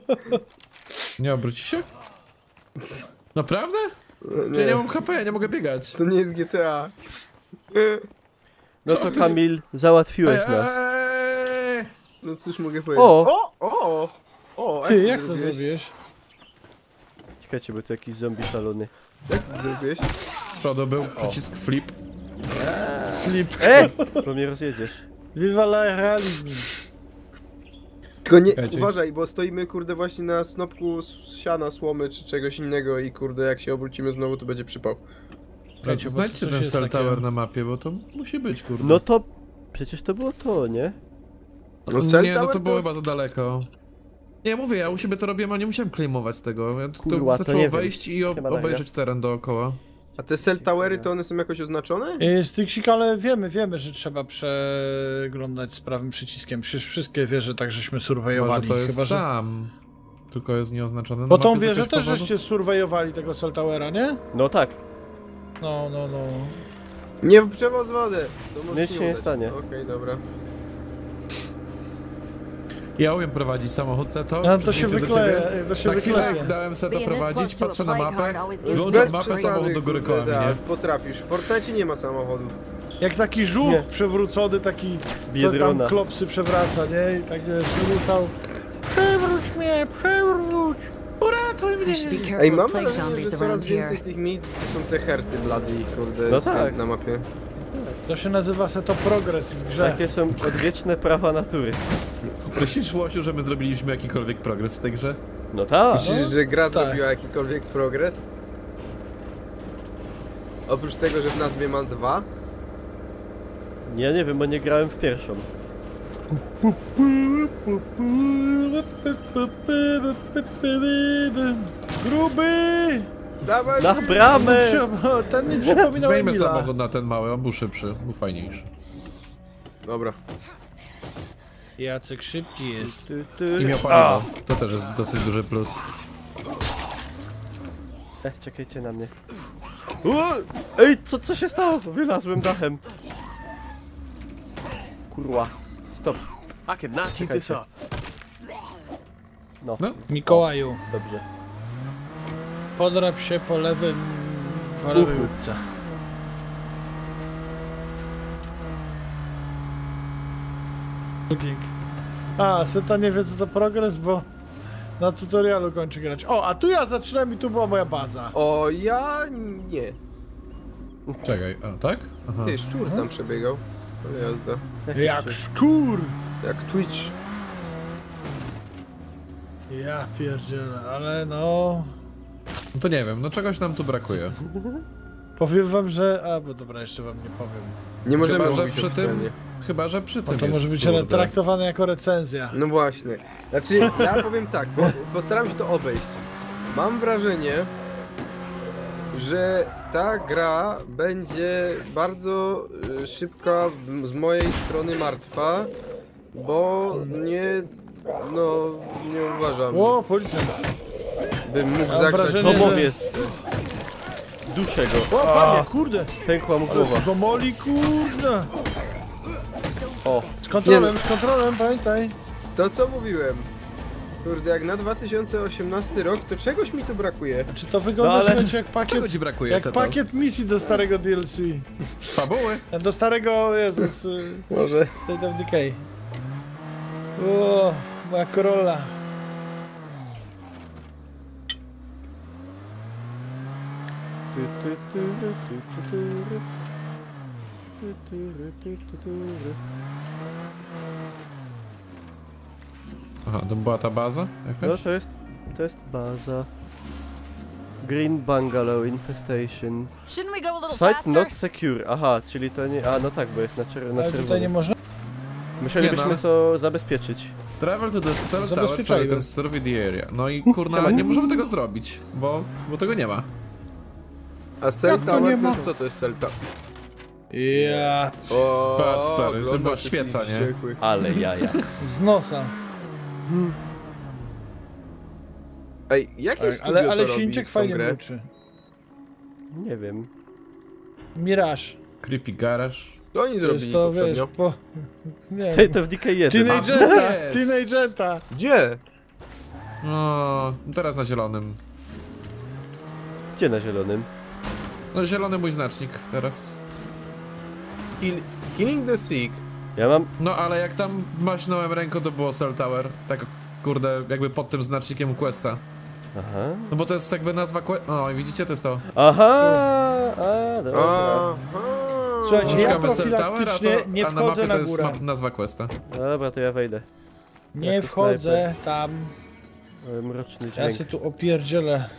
Nie obróci się? Naprawdę? No, Czy ja nie mam HP, ja nie mogę biegać. to nie jest GTA. No to Kamil, załatwiłeś nas. No cóż mogę powiedzieć. O! O! Ty, to jak to zrobiłeś? Czekajcie, bo to jakiś zombie szalony. Jak to zrobiłeś? Przodu był przycisk flip. Flip. Bo mnie rozjedziesz. Viva la realizm. Tylko nie, Czekajcie. uważaj, bo stoimy kurde właśnie na snopku siana, słomy czy czegoś innego i kurde jak się obrócimy znowu to będzie przypał. Słuchajcie, bo Znajdźcie tu coś ten jest cell takiego. tower na mapie, bo to musi być, kurde. No to... Przecież to było to, nie? No cell nie, no tower to było chyba za daleko. Nie, mówię, ja u siebie to robiłem, a nie musiałem claimować tego. To Kurwa, to wystarczyło nie wiem. wejść i Siema, Daria. obejrzeć teren dookoła. A te cell towery to one są jakoś oznaczone? Styksik, ale wiemy, że trzeba przeglądać z prawym przyciskiem. Przecież wszystkie wieże tak żeśmy Chyba, surveyowali. że to jest Chyba, że... tam. Tylko jest nieoznaczone. Bo na tą mapie z wieżę jakiegoś też powodu. żeście surveyowali tego Cell Towera, nie? No tak. No. Nie w przewozwodę! To może Nic się nie udać. stanie. Okej, dobra. Ja umiem prowadzić samochód Seto. No to się przeciwnie do wykleja, ciebie. to się Na chwilę wykleja. jak dałem Seto Being this prowadzić, close to a patrzę na play mapę, card always gives włączam Bez mapę, samochód do góry koła kurde, mnie. tak, potrafisz. W Fortnite nie ma samochodu. Jak taki żółw Nie. przewrócony, taki co Biedrona. tam klopsy przewraca, nie? I tak wiesz, rzucał. Przewróć mnie, przewróć! Uratuj mnie! Be careful Ej, mam of plague wrażenie, że zombies coraz around więcej here. tych miejsc, gdzie są te herty blady i kurde No jest tak. na mapie. To się nazywa Seto Progress w grze. Takie są odwieczne prawa natury. Myślisz, Łosiu, że my zrobiliśmy jakikolwiek progres w tej grze? No tak. Myślisz, że gra tak. zrobiła jakikolwiek progres? Oprócz tego, że w nazwie ma 2? Ja nie wiem, bo nie grałem w pierwszą. Gruby! Dawaj! Na bramę! Ten mi przypominał Zmieńmy Emila. samochód na ten mały, on był szybszy, był fajniejszy. Dobra. Jacek szybki jest. I miał paliwo. To też jest dosyć duży plus. Czekajcie na mnie. Ej, co się stało? Wylazłem dachem. Kurwa. Stop. I could not keep this up. No, No. Mikołaju, dobrze. podrap się po lewej łódce. A, Seta nie wie co to progres, bo na tutorialu kończy grać. O, a tu ja zaczynam i tu była moja baza. O, ja nie. Czekaj, a tak? Aha. Ty, szczur tam przebiegał. Ale jazda. Jak szczur! Jak Twitch. Ja pierdzielę, ale no... No to nie wiem, no czegoś nam tu brakuje. Powiem wam, że... A, bo dobra, jeszcze wam nie powiem. Nie możemy Chyba, że mówić przy tym, oficjalnie. chyba, że przy Bo tym to jest, może być kurde. traktowane jako recenzja. No właśnie. Znaczy, ja powiem tak, bo postaram się to obejść. Mam wrażenie, że ta gra będzie bardzo szybka z mojej strony martwa, bo nie uważam, Ło, policjant. bym mógł Mam zagrać. wrażenie, Zomowiec. Duszę go. O, panie, kurde! Pękła mu Ale głowa. zomoli, kurde! O, Z kontrolem, pamiętaj. To co mówiłem. Kurde, jak na 2018 rok, to czegoś mi tu brakuje. Czy to wygląda, No, ale- słuchajcie, jak Czego pakiet... ci brakuje, Jak Seto? pakiet misji do starego DLC. Fabuły? Do starego, Jezus, Może. State of Decay. O, moja Corolla. Aha, to była ta baza jakaś? No to jest baza. Green Bungalow Infestation. Shouldn't we go a little Site faster? not secure. Aha, czyli to nie... A, no tak, bo jest na Ale czerwono. tutaj nie można? Musielibyśmy Nie, no, to zabezpieczyć. Travel to the cell tower so Zabezpieczajmy. you can survey the area. No i kurna, nie możemy tego zrobić, bo tego nie ma. A Cell Jak to Tower, nie ma? co to jest Cell Tower? Ja. O, Patrz, stary, to oglądam była tych świeca, nie? wściekłych. Ale jaja. Z nosa. Ej, jakie studio Ale to robi silniczek tą fajnie grę? mruczy. Nie wiem. Mirage. Creepy garage. To oni To zrobili jest to, poprzednio. wiesz, po... Nie State of Decay 1. Teenagerta! jest! Teenagerta! Gdzie? No, teraz na zielonym. Gdzie na zielonym? No zielony mój znacznik teraz. Healing the Sick. Ja mam... No ale jak tam maśnąłem ręką, to było Cell Tower. Tak kurde, jakby pod tym znacznikiem questa. Aha. No bo to jest jakby nazwa questa. O, i widzicie, to jest to. Aha! A, dobra. Aha. Słuchajcie, ja Szukamy Cell Tower, profilaktycznie nie a na mapie wchodzę to na jest górę. nazwa questa. Dobra, to ja wejdę. Nie Jako wchodzę tam. Ale mroczny Ja dźwięk. się tu opierdzielę.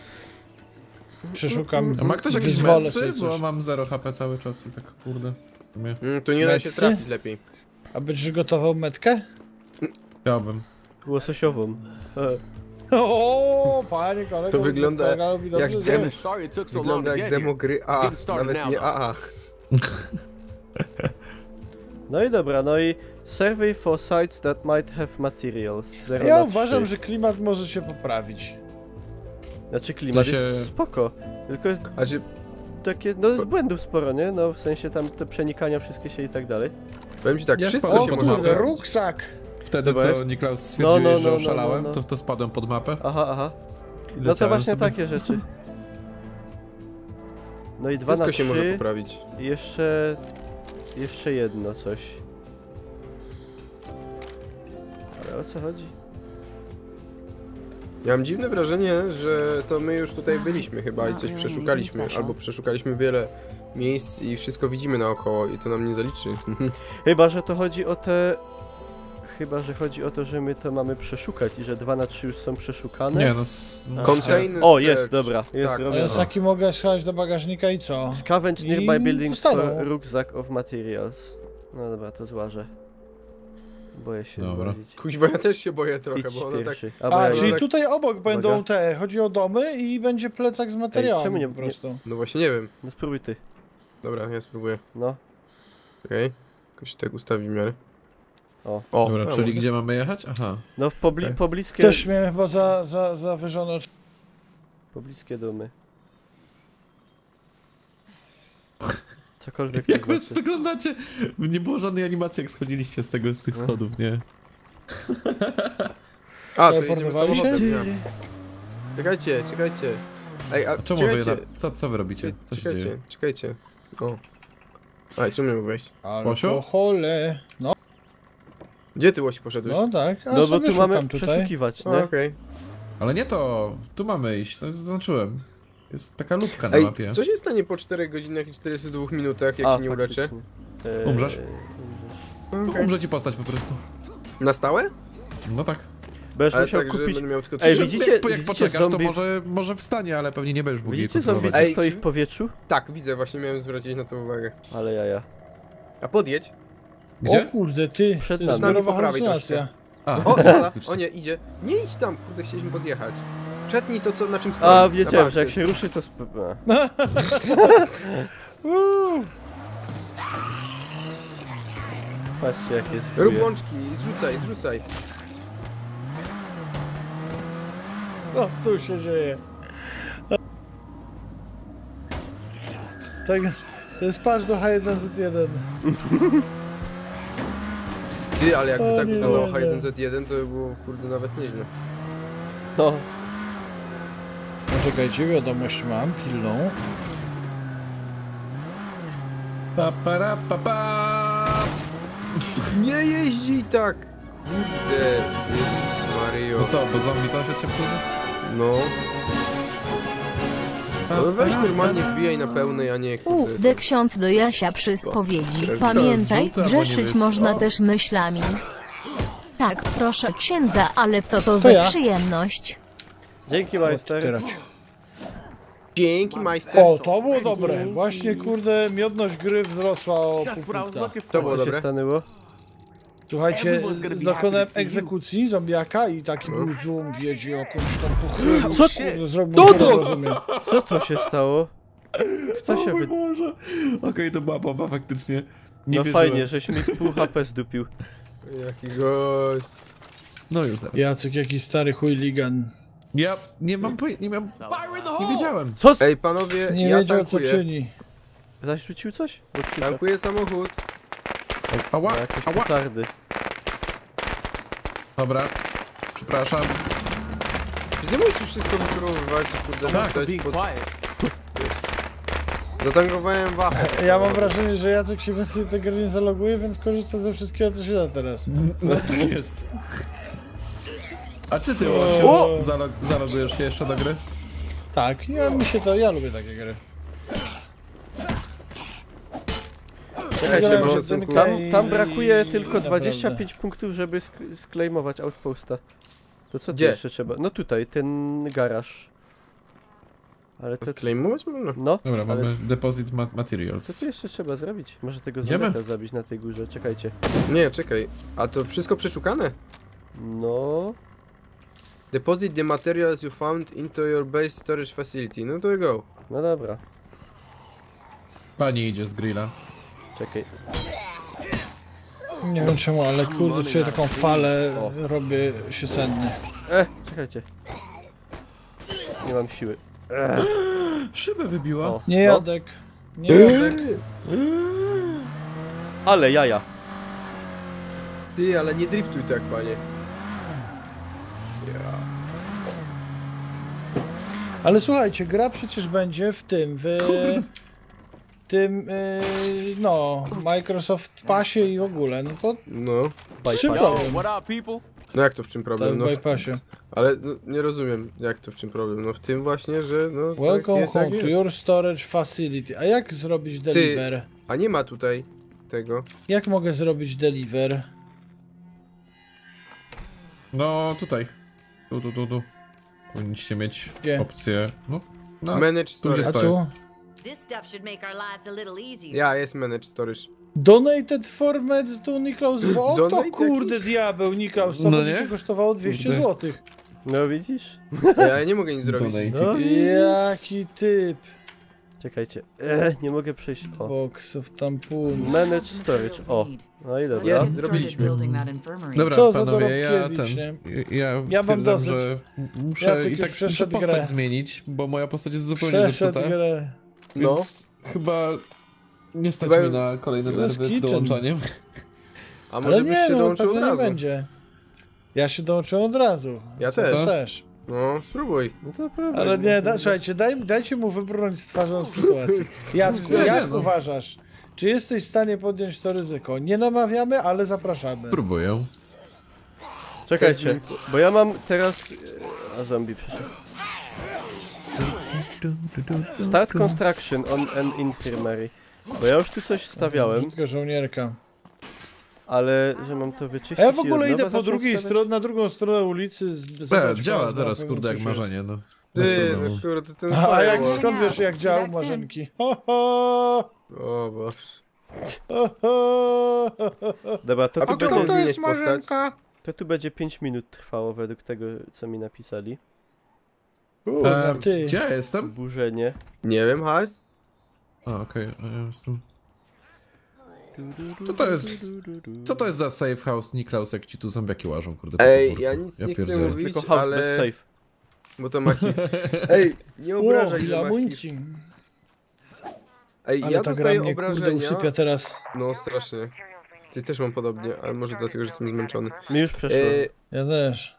Przeszukam. A ma ktoś jakieś wyzwolę męcy? sobie Bo coś. mam 0 HP cały czas i tak kurde. w sumie Tu nie da się Mecy? trafić lepiej. A będziesz gotował metkę? Chciałbym. Łososiową. O, panie kolego. To wygląda kolega robi dobrze, jak że- demo. Sorry it took so long Wygląda to jak get demo here. gry A, Getting started nawet now, nie though. AA. No i dobra, no i survey for sites that might have materials. 0 Ja na uważam, 3. że klimat może się poprawić. Znaczy klimat To się- jest spoko. Tylko jest A czy takie, no jest błędów sporo, nie? No w sensie tam te przenikania wszystkie się i tak dalej. powiem ci tak, Ja wszystko spadłem się pod może mapę. poprawić. Ruksak! Wtedy Dobra, co jest. Niklaus stwierdziłeś, No, że no, oszalałem, no. to spadłem pod mapę. Aha, aha. I No to leciałem właśnie sobie. takie rzeczy. No i 2 Wszystko na się może 3 poprawić. i jeszcze jedno coś. Ale o co chodzi? Ja mam dziwne wrażenie, że to my już tutaj byliśmy chyba i coś przeszukaliśmy. Albo przeszukaliśmy wiele miejsc i wszystko widzimy naokoło i to nam nie zaliczy. Chyba, że to chodzi o te... Chyba, że chodzi o to, że my to mamy przeszukać i że 2 na 3 już są przeszukane. Nie no, Container O, search. jest, dobra, jest Tak. zrobione. Ale Saki mogę schać do bagażnika i co? Scavenge I nearby buildings zostaną. for rucksack of materials. No dobra, to złażę. Boję się Dobra. złazić. Kuźwa, ja też się boję trochę, Idź bo ona tak... pierwszy. A, bo ja czyli tak- tutaj obok będą Uwaga. te, chodzi o domy i będzie plecak z materiałem czemu nie- po prostu. No właśnie nie wiem. No spróbuj ty. Dobra, ja spróbuję. No. Okej. Jakoś tak ustawi w miarę. O. Dobra, no, czyli mogę. gdzie mamy jechać? Aha. No w Okej. pobliskie... Też miałem chyba zawyżone oczy. Pobliskie domy. Cokolwiek to Jak wy znaczy. wyglądacie? Nie było żadnej animacji, jak schodziliście z tych schodów, nie? A, to Teleportowali jedziemy się? samochodem, nie. Czekajcie, czekajcie. Ej, a Czemu wy czekajcie. co wy robicie? Co się dzieje? Czekajcie. O. A, czemu nie mogę wejść? Łosiu? Alkohole. No, Gdzie ty, Łosi, poszedłeś? no tak, a No bo sobie tu mamy szukam tutaj. przeszukiwać, O, nie? okej. Ale nie to, tu mamy iść, to zaznaczyłem. Jest taka lupka na Ej, mapie. co się stanie po 4 godzinach i 42 minutach, jak się nie uleczę? faktycznie. Umrzesz? Umrzesz. Okej. Umrze ci postać po prostu. Na stałe? No tak. Będziesz Ale musiał tak, że kupić... będę miał tylko Ej, 3. widzicie- jak widzicie poczekasz, zombie to w- może wstanie, ale pewnie nie będziesz mógł jej Widzicie zombie, co kontrolować. Ej, stoi czy- w powietrzu? Tak, widzę, właśnie miałem zwrócić na to uwagę. Ale jaja. A podjedź. Gdzie? O kurde, ty, Przed to jest nami. zbiorowa Po prawej halucynacja. A, O, zaraz, faktycznie. o nie, idzie. Nie idź tam, kurde, chcieliśmy podjechać. Przetnij to, co, na czym stoi. A, Na wiedziałem, bank że jak jest. się ruszy, to... Patrzcie, jak jest Rób chuje. łączki, zrzucaj. No, tu się dzieje. Tak, to jest patch do H1Z1. Ty, ale jakby O tak nie, wyglądało nie. H1Z1, to by było, kurde, nawet nieźle. No, No czekajcie, wiadomość mam, pilną. Pa, para, pa, pa. Nie jeździ tak! Kurde, Jezus Mario. No co, bo zombie sąsiad się wkurza? No. No weź normalnie wbijaj na pełnej, a nie kurde. De ksiądz do Jasia przy spowiedzi. Teraz Pamiętaj, żółte albo grzeszyć niebieskie. można O. też myślami. Tak, proszę księdza, ale co to To za ja. przyjemność? Dzięki, majster. Otwierać. Dzięki, majster. O, to było dobre. Właśnie, kurde, miodność gry wzrosła o pół Just what I was punkta. looking To for. było Co się dobre. stanęło? Słuchajcie, Everyone's gonna be dokonałem happy to see you. egzekucji zombiaka i taki był zoom, wiedzie jakąś tam pochylił. Co? Kurde, zrobił Co to, to? rozumiem. Co tu się stało? Kto się wy... Boże. Okej, to była bomba faktycznie. Nie No wierzyłem. fajnie, żeś mi pół HP zdupił. Jaki gość. No już zaraz. Jacek, jaki stary chuligan. Ja nie mam nie miałem... Fire in the Nie hole! wiedziałem. Co? Ej, panowie, Nie ja wiedział, co tankuję. czyni. Zaś rzucił coś? Tankuję samochód. Ała, Jakieś ała. petardy. Dobra. Przepraszam. Nie musisz wszystko wypróbować, kurde, Tak, napisać Being pod... quiet. Zatankowałem wachę. Ja mam wrażenie, że Jacek się więcej tej gry nie zaloguje, więc korzysta ze wszystkiego, co się da teraz. No tak jest. A czy ty, O! Łosiu, zalogujesz się jeszcze do gry? Tak, ja lubię takie gry. Czekajcie, Grałem bo w jedynkę tam i- brakuje tylko naprawdę. 25 punktów, żeby sklejmować outposta. To co tu Gdzie? jeszcze trzeba? No tutaj, ten garaż. Ale to... Sklejmować można? No, Dobra, ale mamy deposit co materials. tu jeszcze trzeba zrobić? Może tego Idziemy? zombie zabić na tej górze, czekajcie. Nie, czekaj. A to wszystko przeszukane? No... Deposit the materials you found into your base storage facility. No to go. No dobra, Pani idzie z grilla. czekaj. Nie wiem czemu, ale kurde, czuję taką falę, robię się senny. Czekajcie. Nie mam siły. Szybę wybiła. O, Nie no. Jadek. Nie Jadek. Ale jaja. Ty, ale nie driftuj tak, panie. Ale słuchajcie, gra przecież będzie w tym, no, Microsoft Passie i w ogóle, no to No. czym Yo, problem? what up, people? No jak to w czym problem? Tak, No, w bypassie. ale no, nie rozumiem, jak to w czym problem. No w tym właśnie, że no... tak Welcome jest, home jak to jest. your storage facility. A jak zrobić deliver? A nie ma tutaj tego. Jak mogę zrobić deliver? No tutaj. Tu. Powinniście mieć Gdzie? opcję. No, Manage tu storage. gdzie A stoję. tu? This stuff should make our lives a little easier. Ja, jest manage storage. Donated format to Niklaus. O to Donate kurde jakiś? diabeł, Niklaus, to No będzie nie? cię kosztowało 200 Kurde. zł. No widzisz? Ja nie mogę nic zrobić. Donate. No widzisz? Jaki typ. Czekajcie. Nie mogę przejść. O. Box of tampon. Manage storage. O. No i dobra. Jest, zrobiliśmy. Dobra, Co za panowie, ja Dorobkiewicz, ten. nie? Ja mam stwierdzam, dosyć. że muszę Jacek i już tak muszę przeszedł postać grę. zmienić, bo moja postać jest zupełnie Przeszedł zepsuta. grę. No. Więc chyba nie stać Chyba- mnie na kolejne Chyba z nerwy z kitchen. dołączaniem. A może Ale byś nie, się no dołączył od pewnie nie razu? będzie. Ja się dołączyłem od razu. Ja Co, też. też. No, spróbuj. No to prawda. Ale nie, słuchajcie, dajcie mu wybrnąć z twarzą sytuację. Jacku, Nie, jak no. uważasz? Czy jesteś w stanie podjąć to ryzyko? Nie namawiamy, ale zapraszamy. Próbuję. Czekajcie, bo ja mam teraz... A zombie przyszedł. Start construction on an infirmary. Bo ja już tu coś stawiałem, Brzydka żołnierka. ale że mam to wyczyścić. A ja w i ogóle od idę nowa po zacząć drugiej stawiać? stronie, na drugą stronę ulicy. Zobaczyć, Działa każda, teraz, pewnie kurde, jak coś jest. marzenie, no. Bez Ty, problemu. no kurde, ten A jak, firewall. skąd wiesz jak działał marzenki? Ho, ho, O Boże. ho, ho. Dobra, to A tu, po co będzie, zmieniać postać? to tu będzie 5 minut trwało według tego, co mi napisali. Kurwa, ty. Gdzie ja jestem? Burzenie. Nie wiem, hajs? A, okej, a ja jestem. Co to jest za safe house, Niklaus, jak ci tu zombiaki łażą, kurde, po Ej, podwórku? ja nic nie chcę pierdzielę. mówić, Tylko house bez ale... safe. Bo to maki... Ej, nie obrażaj, O, że maki... amunicji. Ej, Ale ja ta gra dostaję mnie kurde obrażenia... usypia teraz. No, strasznie. Ty też mam podobnie, ale może dlatego, że jestem zmęczony. Mi już przeszło. Ja też.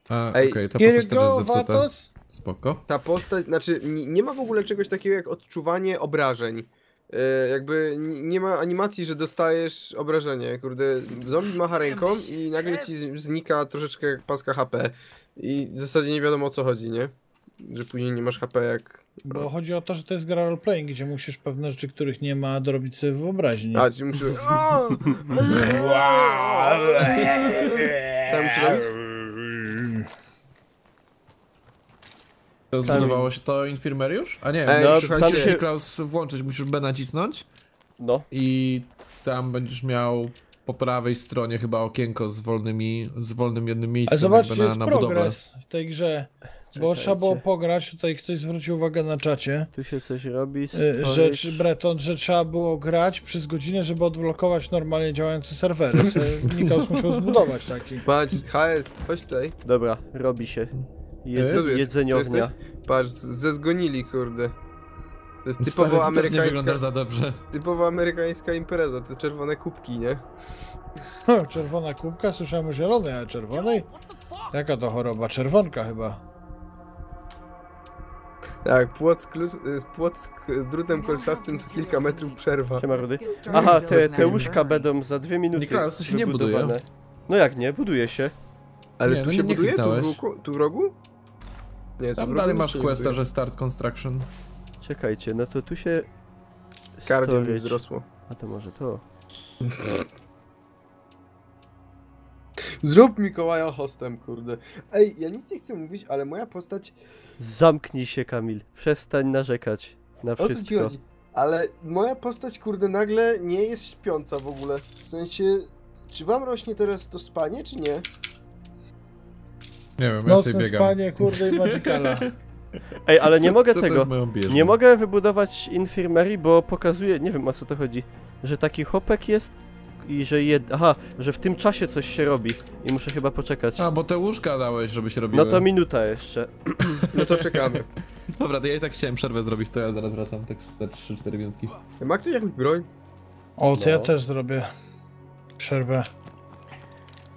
A, Ej, okej, ta postać też jest zepsuta. Watos? Spoko. Ta postać, znaczy nie ma w ogóle czegoś takiego jak odczuwanie obrażeń. Jakby nie ma animacji, że dostajesz obrażenie. Kurde, zombie macha ręką i nagle ci znika troszeczkę paska HP. I w zasadzie nie wiadomo o co chodzi, nie? Że później nie masz HP Bo chodzi o to, że to jest gra roleplaying, gdzie musisz pewne rzeczy, których nie ma, dorobić sobie wyobraźni. A, czyli muszę... Tam muszę robić? To zbudowało się to infirmariusz? A nie, tam się Klaus włączyć, musisz B nacisnąć. No. I tam będziesz miał po prawej stronie chyba okienko z wolnym jednym miejscem. Ale zobaczcie, jest na progres w tej grze. Bo trzeba było pograć, tutaj ktoś zwrócił uwagę na czacie. Tu się coś robi. Breton, że trzeba było grać przez godzinę, żeby odblokować normalnie działające serwery. Nikaus musiał zbudować taki. Patrz, HS, chodź tutaj. Dobra, robi się. Jedzeniownia. Patrz, zezgonili, kurde. To jest Stary, typowo to nie wygląda za dobrze. Typowo amerykańska impreza, te czerwone kubki, nie? Czerwona kubka? Słyszałem o zielonej, ale czerwonej? Jaka to choroba? Czerwonka chyba. Tak, płot z drutem kolczastym co kilka metrów przerwa. Siema, Rudy. Aha, te łóżka będą za 2 minuty. Niklaus, to się nie buduje. No jak nie? Buduje się. Ale nie, tu no się nie buduje? kliknąłeś. Tu w rogu? Nie, tam dalej masz questa, że start construction. Czekajcie, no to tu się... Cardio mi wzrosło. A to może to. Zrób Mikołaja hostem, kurde. Ej, ja nic nie chcę mówić, ale moja postać... Zamknij się, Kamil. Przestań narzekać na wszystko. O co ci chodzi? Ale moja postać, kurde, nagle nie jest śpiąca w ogóle. W sensie, czy wam rośnie teraz to spanie, czy nie? Nie wiem, ja sobie biegam. Spanie, kurde, i Magicala. Ej, ale nie mogę co tego. To jest moją bieżnią? Nie mogę wybudować infirmary, bo pokazuje, nie wiem o co to chodzi, że taki hopek jest i że że w tym czasie coś się robi i muszę chyba poczekać. A, bo te łóżka dałeś, żeby się robiły. No to minuta jeszcze. No to czekamy. Dobra, to ja i tak chciałem przerwę zrobić, to ja zaraz wracam, tak za 3-4 minutki. Ma ktoś jakąś broń? O, to ja też zrobię przerwę.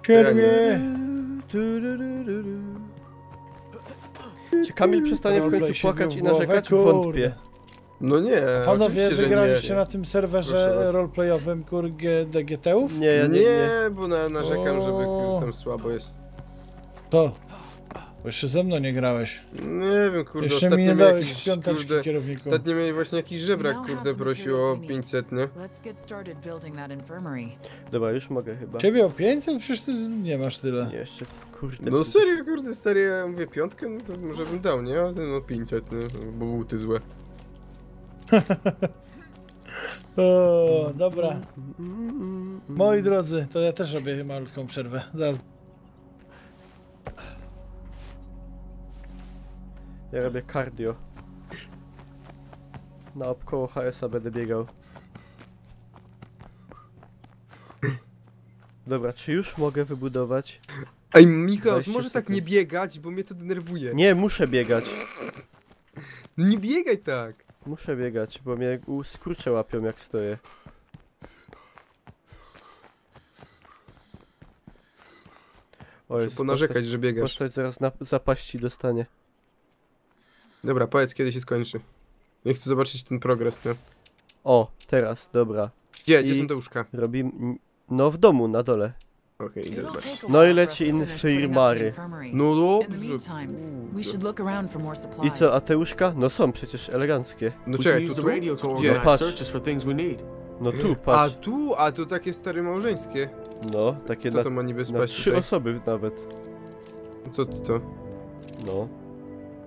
Przerwie! Czy Kamil przestanie w końcu płakać i narzekać? Wątpię. No nie, Panowie, wygraliście nie. na tym serwerze roleplayowym DGT-ów? Nie, ja nie, bo narzekam, żeby tam słabo jest. To. Bo jeszcze ze mną nie grałeś. Nie wiem, kurde, jeszcze ostatnio mi nie miałem dałeś jakiś, piąteczki, kurde, kierowniku. ostatnio mieli właśnie jakiś żebrak, kurde, prosił o 500, nie? Dobra, już mogę chyba. Ciebie o 500? Przecież ty nie masz tyle. Nie, jeszcze, kurde. No serio, kurde, stary, ja mówię piątkę, no to może bym dał, nie? A ten no 500, nie? Bo buty złe. O, dobra. Moi drodzy, to ja też robię malutką przerwę. Zaraz. Ja robię cardio. Naokoło HS-a będę biegał. Dobra, czy już mogę wybudować? Ej, Mikaus, 20 może tak sekund. nie biegać, bo mnie to denerwuje. Nie, muszę biegać. No nie biegaj tak. Muszę biegać, bo mnie skurcze łapią jak stoję. O, jest Ponarzekać, że biegasz. postać zaraz zapaści dostanie. Dobra, powiedz, kiedy się skończy. Ja chcę zobaczyć ten progres, nie? O, teraz, dobra. Gdzie są te łóżka? Robimy... No w domu, na dole. Okej, idę zobaczyć. No i leci infirmary. No dobrze. I co, a te łóżka? No są przecież eleganckie. No We czekaj, can tu? use the radio to Gdzie? organize Patrz. searches for things we need. No tu, A patrz. tu takie stare małżeńskie. No, takie Kto to ma niby na spać 3 tutaj? osoby nawet. Co ty to? No,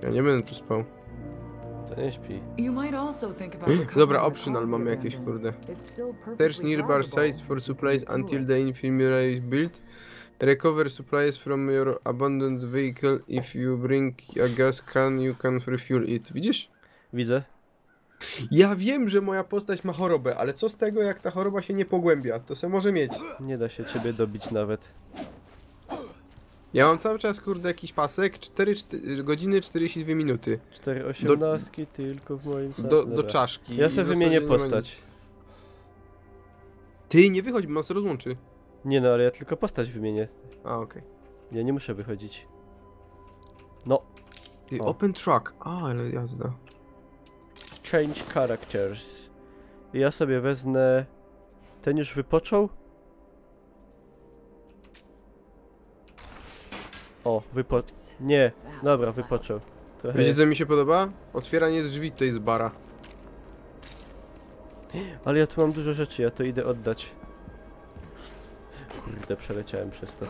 Ja nie będę tu spał. to nie śpi. Dobra, optional mamy jakieś, kurde. Search nearby sites for supplies until the infirmary is built. Recover supplies from your abandoned vehicle. If you bring a gas can, you can refuel it. Widzisz? Widzę. Ja wiem, że moja postać ma chorobę, ale co z tego, jak ta choroba się nie pogłębia? To se może mieć. Nie da się ciebie dobić nawet. Ja mam cały czas, kurde, jakiś pasek. 4 godziny 42 minuty. 4 osiemnastki tylko w moim Do czaszki. Ja I sobie w wymienię zasadzie nie ma postać. nic. Ty, nie wychodź, bo nas rozłączy. Nie no, ale ja tylko postać wymienię. A, okej. Ja nie muszę wychodzić. No. Ty, O. open truck. A, ale jazda. Change characters. I ja sobie wezmę... Ten już wypoczął? O, Nie, dobra, wypoczął. Trochę... Wiecie co mi się podoba? Otwieranie drzwi tutaj z bara. Ale ja tu mam dużo rzeczy, ja to idę oddać. Kurde, przeleciałem przez to.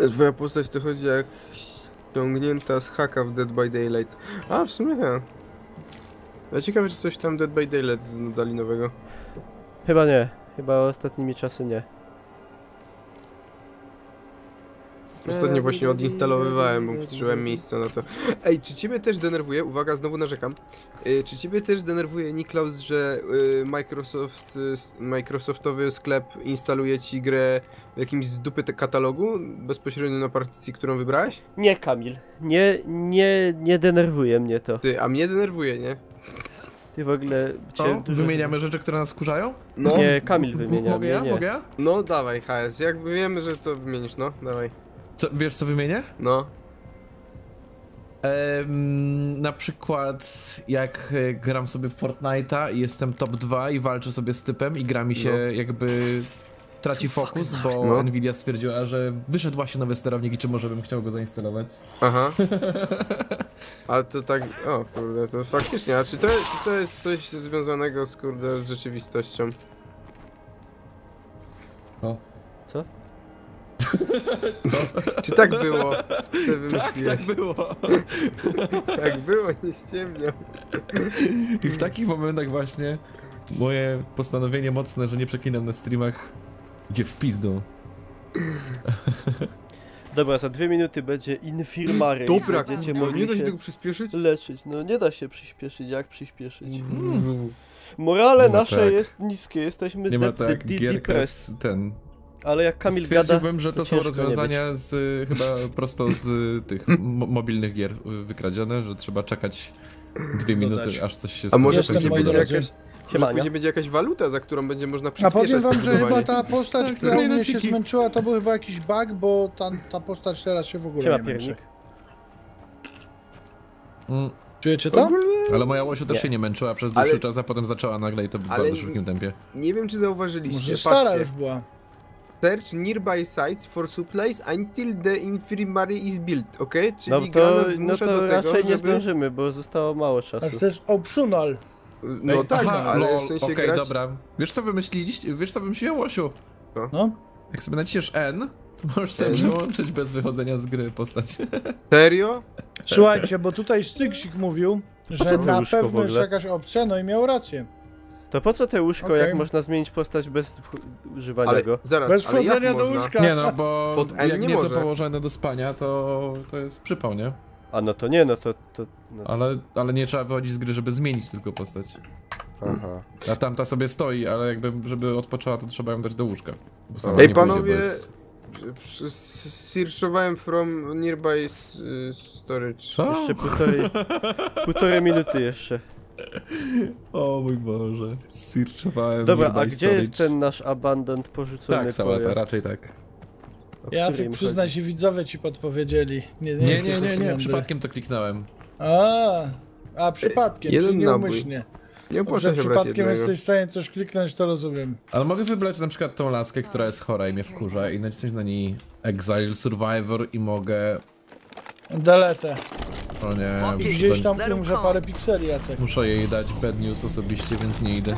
Twoja postać to chodzi jak ściągnięta z haka w Dead by Daylight. A, w sumie nie. Ja ciekawe, czy coś tam Dead by Daylight dodali nowego. Chyba nie. Chyba ostatnimi czasy nie. Ostatnio właśnie odinstalowywałem, bo użyłem miejsca na to. Ej, czy ciebie też denerwuje, uwaga, znowu narzekam, czy ciebie też denerwuje, Niklaus, że Microsoftowy sklep instaluje ci grę w jakimś z dupy katalogu, bezpośrednio na partycji, którą wybrałeś? Nie, Kamil. Nie denerwuje mnie to. Ty, a mnie denerwuje, nie? Ty w ogóle... Wymieniamy rzeczy, które nas wkurzają? No. Nie, Kamil wymienia. Mogę ja? Nie. Mogę ja? No dawaj, HS, jakby wiemy, że co wymienisz, no, dawaj. Wiesz co wymienię? No. Na przykład jak gram sobie w Fortnite'a i jestem top 2 i walczę sobie z typem i gra mi się jakby traci fokus, bo Nvidia stwierdziła, że wyszedł właśnie nowy sterownik i czy może bym chciał go zainstalować. Aha. A to tak, o kurde, to faktycznie, a czy to jest coś związanego z kurde z rzeczywistością? O. Co? Czy tak było? Czy sobie wymyśliłeś? Tak było. Tak było, nie ściemniam. I w takich momentach właśnie moje postanowienie mocne, że nie przeklinam na streamach, idzie w pizdu. Dobra, za 2 minuty będzie infirmary. Dobra, będziecie kurde, mogli nie da się się tego przyspieszyć? leczyć. No nie da się przyspieszyć, jak przyspieszyć? Morale nasze tak. jest niskie, jesteśmy Nie ma tak gierka depressed. z ten... Ale jak Kamil Stwierdziłbym, gada, że to są rozwiązania z chyba prosto z tych mobilnych gier wykradzione, że trzeba czekać 2 minuty, aż coś się skończy. A może później będzie jakaś waluta, za którą będzie można A przyspieszać. powiem wam, że chyba ta postać, która u mnie się zmęczyła, to był chyba jakiś bug, bo ta postać teraz się w ogóle nie męczy. Czujecie to? Ale moja Łosiu też się nie męczyła przez dłuższy czas, a potem zaczęła nagle i to w bardzo szybkim tempie. Nie wiem, czy zauważyliście, może stara już była. Search nearby sites for supplies until the infirmary is built, ok? Czyli no gra nas zmusza do tego, raczej nie żeby... zdążymy, bo zostało mało czasu. A to jest optional. No tak, ale w sensie Okej, dobra. Wiesz co wymyśliliście? Wiesz co wymyśliłem, Łosiu? No? Jak sobie naciśniesz N, to możesz sobie przełączyć bez wychodzenia z gry postać. Serio? Słuchajcie, bo tutaj Styksik mówił, że na pewno jest jakaś opcja, no i miał rację. To po co te łóżko, jak można zmienić postać bez używania go? Zaraz, bez ale jak wchodzenia do można? łóżka. Nie no, bo Pod N jak nie nie są może. położone do spania, to jest przypał, nie? A no to nie, no to... No. Ale nie trzeba wychodzić z gry, żeby zmienić tylko postać. Aha. A tamta sobie stoi, ale jakby, żeby odpoczęła, to trzeba ją dać do łóżka. Ej panowie, searchowałem from nearby storage. Co? Jeszcze półtorej minuty jeszcze. O mój Boże, searchowałem. Dobra, a gdzie jest ten nasz abandoned porzucony Tak, Sałata, pojazd? raczej tak. Jacek, przyznaj się, widzowie ci podpowiedzieli. Nie, przypadkiem to kliknąłem. A przypadkiem, czyli nieumyślnie. Nie opłaca się przypadkiem jesteś w stanie coś kliknąć, to rozumiem. Ale mogę wybrać na przykład tą laskę, która jest chora i mnie wkurza i nacisnąć na niej Exile Survivor i mogę... Delete. O nie, Gdzieś tam umrze parę pikseli, Jacek. muszę jej dać bad news osobiście, więc nie idę.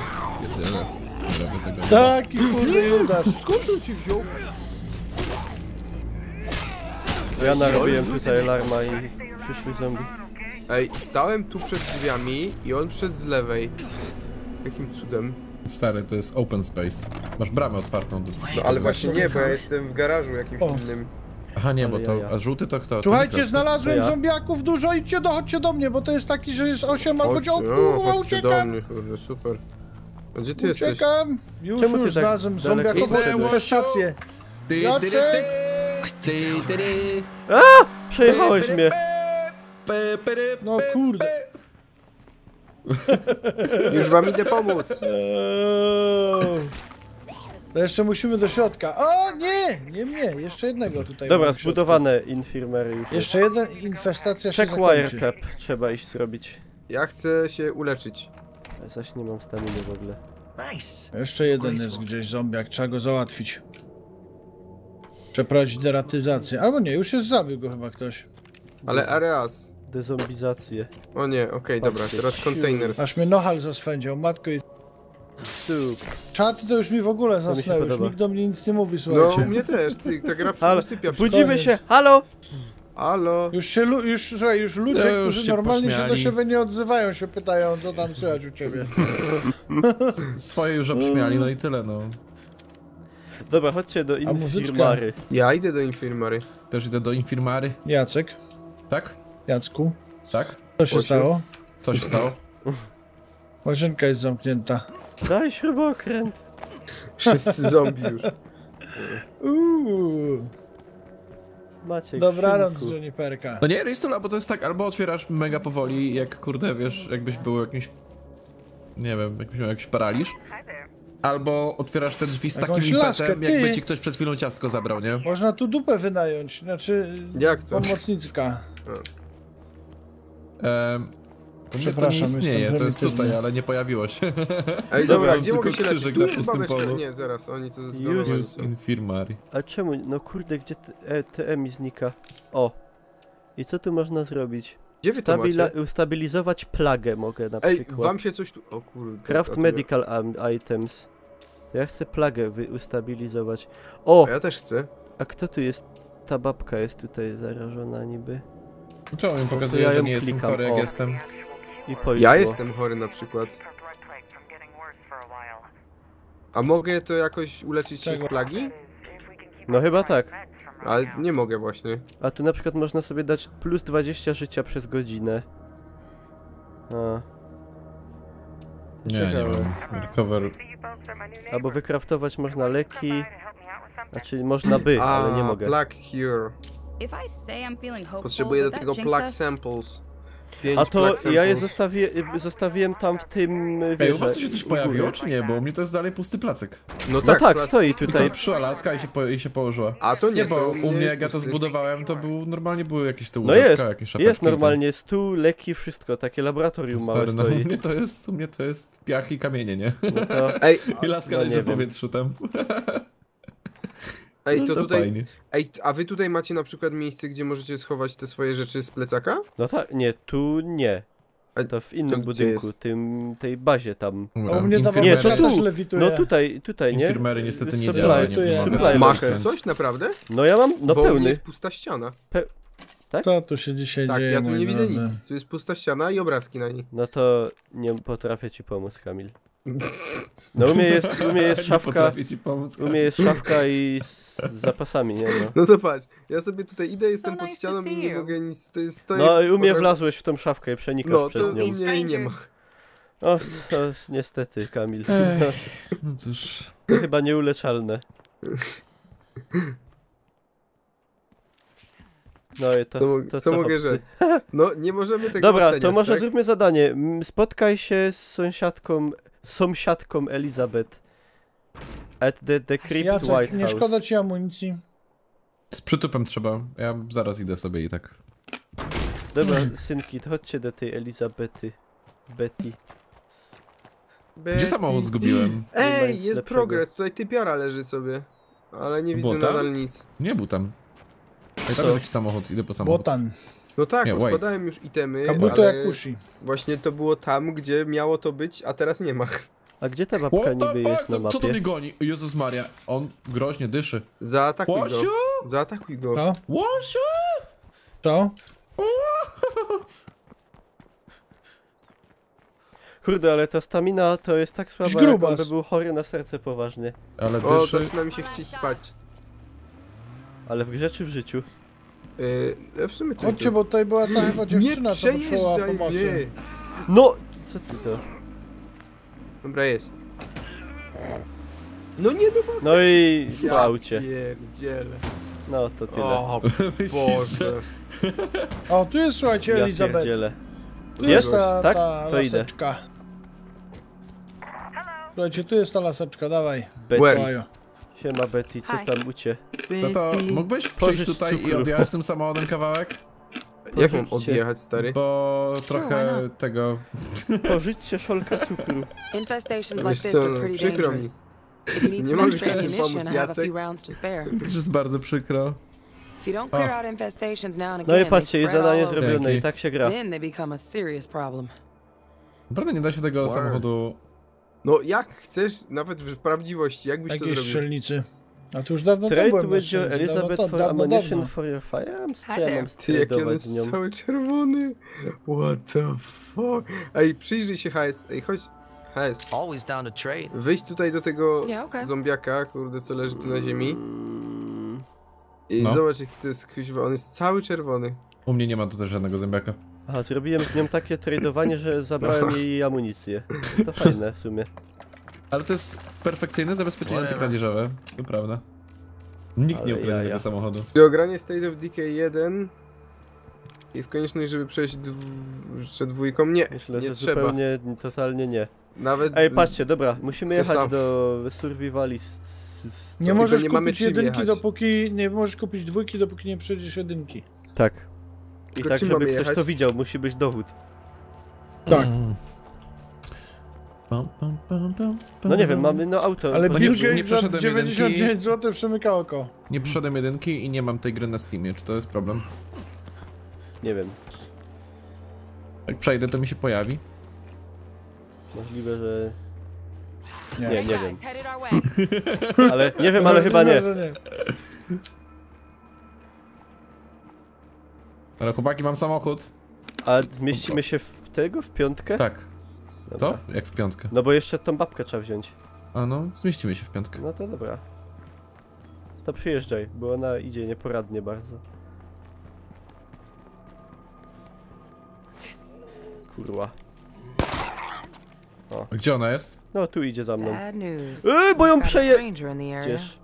Taki kurde Judasz. Skąd on się wziął? Ja narobiłem tutaj alarma i przyszły zombie. Ej, stałem tu przed drzwiami i on przed z lewej. Jakim cudem? Stary, to jest open space. Masz bramę otwartą. No ale właśnie nie, bo ja jestem w garażu jakimś innym. Aha, nie, bo to... A żółty to kto? Słuchajcie, znalazłem zombiaków dużo, idźcie, dochodźcie do mnie, bo to jest taki, że jest 8 albo kurwa, uciekam! do mnie, kurde, super. A gdzie ty jesteś? Uciekam! Już znalazłem zombiakową infestację. Przejechałeś mnie! No kurde. Już wam idę pomóc. To jeszcze musimy do środka. O nie! Nie mnie, jeszcze jednego tutaj. Dobra, zbudowane infirmary już. Jeszcze jeden infestacja się Check wiretap trzeba iść zrobić. Ja chcę się uleczyć. Zaś nie mam staminy w ogóle. Jeszcze jeden jest gdzieś zombiak, trzeba go załatwić. Przeprowadzić deratyzację. Albo nie, już jest zabił go chyba ktoś. Ale Areas. Dezombizację. O nie, okej, dobra, teraz containers. Aż mnie Nohal zaswędział, matko i... Czaty to już mi w ogóle zasnęły, już nikt do mnie nic nie mówi, słuchajcie. No, u mnie też, ta gra przysypia. Budzimy się, halo! Halo? Już ludzie, którzy normalnie się do siebie nie odzywają, się pytają, co tam słychać u ciebie. Swoje już obśmiali, no i tyle, no. Dobra, chodźcie do infirmary. Ja idę do infirmary. Też idę do infirmary. Jacek? Tak? Jacku? Tak? Co się stało? Co się stało? Łazienka jest zamknięta. Daj śrubokręt. Wszyscy zombie już. Maciek, Dobranoc, Juniperka. No nie, Ristol, bo to jest tak, albo otwierasz mega powoli, jak kurde, wiesz, jakbyś był jakimś... Nie wiem, jakbyś miał jakiś paraliż. Albo otwierasz te drzwi z takim impetem, jakby ci ktoś przed chwilą ciastko zabrał, nie? Można tu dupę wynająć, znaczy... Jak to? Pomocnicka. To nie istnieje, to jest tutaj, ale nie pojawiło się. Ej, dobra, gdzie tylko mogę się leczyć? krzyżyk Tu na jest pustym babeczka. polu. Nie, zaraz, oni to Już. zeskanowali. Jest infirmary. A czemu? No kurde, gdzie TM znika? O. I co tu można zrobić? Gdzie wy to macie? Ustabilizować plagę mogę na Ej, przykład. wam się coś tu... O kurde. Craft medical items. Ja chcę plagę ustabilizować. O! A ja też chcę. A kto tu jest? Ta babka jest tutaj zarażona niby. Czemu mi pokazuje, ja że ją nie jestem klikam, chory, jak o. jestem? I poszło. Ja jestem chory na przykład. A mogę to jakoś uleczyć się z plagi? No chyba tak. Ale nie mogę właśnie. A tu na przykład można sobie dać plus 20 życia przez godzinę. A. Nie mam. Recover. Albo wykraftować można leki. Znaczy można by, ale nie mogę. Plague cure. Potrzebuję do tego plague samples. A to ja je zostawiłem tam w tym wieże. Ej, u was się coś pojawiło, czy nie? Bo u mnie to jest dalej pusty placek. No tak, stoi tutaj. I to przyszła laska i się położyła. A to nie, bo u mnie jak ja to zbudowałem, to normalnie były jakieś te No łóżeczka, jakieś szafeczki. Jest normalnie stół, leki, wszystko, takie laboratorium małe Stary, no stoi. u mnie to jest piach i kamienie, nie? No to... Ej, I laska leży w powietrzu tam. Ej, to tutaj... Fajnie. Ej, a wy tutaj macie na przykład miejsce, gdzie możecie schować te swoje rzeczy z plecaka? No tak, nie, tu nie. To w innym budynku, tej bazie tam. A u mnie ta Nie, to babeczka też lewituje. No tutaj, nie? Infirmery niestety nie działa, nie Supply Masz locker. tu coś, naprawdę? No ja mam, no Bo u mnie pełny. jest pusta ściana. Co tu się dzisiaj Tak, dzieje, ja tu nie widzę drodzy? nic. Tu jest pusta ściana i obrazki na niej. No to nie potrafię ci pomóc, Kamil. No u mnie jest szafka, u mnie jest szafka i z zapasami, nie no. No to patrz, ja sobie tutaj idę, jestem pod ścianą i nie mogę nic, to jest stoję... No i u mnie wlazłeś w tą szafkę i przenikasz No, przez to nią. u mnie jej nie ma. O, to niestety, Kamil. No cóż. To chyba nieuleczalne. No i to co mogę rzec? No, nie możemy tego Dobra, oceniać, to może tak? zróbmy zadanie. Spotkaj się z sąsiadką Elizabeth at the Crypt Jacek, White nie House. szkoda ci amunicji? Z przytupem trzeba. Ja zaraz idę sobie i tak. Dobra, synki, to chodźcie do tej Elizabety. Betty. Gdzie samochód zgubiłem? Ej, jest lepszego. progres, tutaj typiara leży sobie. Ale nie widzę Bota? nadal nic. Nie był tam. Ej, tam jest jakiś samochód, idę po samochód. Botan. No tak, Nie, wait. odkładałem już itemy, Kabuto ale Yakushi. właśnie to było tam, gdzie miało to być, a teraz nie ma. A gdzie ta babka What the niby jest fuck? na Co to mnie mapie? goni? Jezus Maria, on groźnie dyszy. Zaatakuj Łosiu! go. Zaatakuj go. Co? Łosiu! Co? Kurde, ale ta stamina to jest tak słaba, Jakiś jak on grubas. by był chory na serce poważnie. Ale O, dyszy. zaczyna mi się chcieć spać. Ale w grze czy w życiu? W sumie to... Chodźcie, bo tutaj była ta chyba dziewczyna, Nie co potrzebowała przejeżdżaj pomocy. mnie! No! Co ty to? Dobra, jest. No nie do was! No i w aucie. Pierdziele. No to tyle. O Myślisz, że... Boże. O, tu jest, słuchajcie, Ja Elizabeth. pierdzielę. Tu jest ta, Tak? ta To idę. laseczka. Słuchajcie, tu jest ta laseczka, dawaj. Betty. Łajo. Siema Betty, co tam u cię? Co to? Mógłbyś Pożycz przyjść tutaj i cukru. odjechać tym samochodem kawałek? Jak mam Pożyczcie. odjechać, stary? Bo trochę tego... Pożyćcie szolka cukru. Infestations Wiesz like this co, are no, pretty przykro mi. dangerous. If you need Nie some możesz extra ci ammunition, pomóc, I have a Jacek? few rounds to spare. To też jest bardzo przykro. If you don't clear out infestations now and No i again, patrzcie, they jest spread zadanie all over. zrobione Dzięki. i tak się gra. Then they become a serious problem. Naprawdę nie da się tego samochodu... No jak chcesz, nawet w prawdziwości, jakbyś to Jakiej zrobił? strzelnicy? A to już dawno to Trade byłem na with your strzelnicy, Elizabeth for dawno. ammunition for your firearms? Co ja mam Ty, jaki on stradować jest z nią? cały czerwony. What the fuck? Ej, przyjrzyj się HS. Ej, chodź. HS. Always down to trade. Wyjdź tutaj do tego Yeah, okay. zombiaka, kurde, co leży tu na ziemi. I zobacz, jaki to jest kuźwa. On jest cały czerwony. U mnie nie ma tu też żadnego zębiaka. Aha, zrobiłem z nią takie tradowanie, że zabrałem jej amunicję. To fajne w sumie. Ale to jest perfekcyjne zabezpieczenie antykradzieżowe, to prawda. Nikt nie ukradnie tego samochodu. Przy ogranie State of Decay 1 jest konieczność, żeby przejść jeszcze dwójką. Nie, Myślę, nie że trzeba. zupełnie, totalnie nie. Nawet... Ej, patrzcie, dobra, musimy Co jechać sam? do Survivalist. Nie możesz nie mamy kupić czym jedynki, jechać. dopóki... Nie możesz kupić dwójki, dopóki nie przejdziesz jedynki. Tak. I Tylko tak, czym żeby mamy ktoś jechać? to widział, musi być dowód. Tak. No nie wiem, mamy no auto. Ale to Bill nie- Gates za przeszedłem 99 zł przemyka oko. Nie przyszedłem jedynki i nie mam tej gry na Steamie, czy to jest problem? Nie wiem, Jak przejdę, to mi się pojawi. możliwe, że... Nie. Nie, nie wiem. Headed our way. Ale nie wiem, ale chyba nie. Że nie. Ale chłopaki, mam samochód. A zmieścimy się w tego, w piątkę? Tak. Dobra. Co? Jak w piątkę? No bo jeszcze tą babkę trzeba wziąć. A no, zmieścimy się w piątkę. No to dobra. To przyjeżdżaj, bo ona idzie nieporadnie bardzo. Kurwa. A gdzie ona jest? No tu idzie za mną. Bad news. Bo ją Got a przeje... stranger in the area. Gdzież?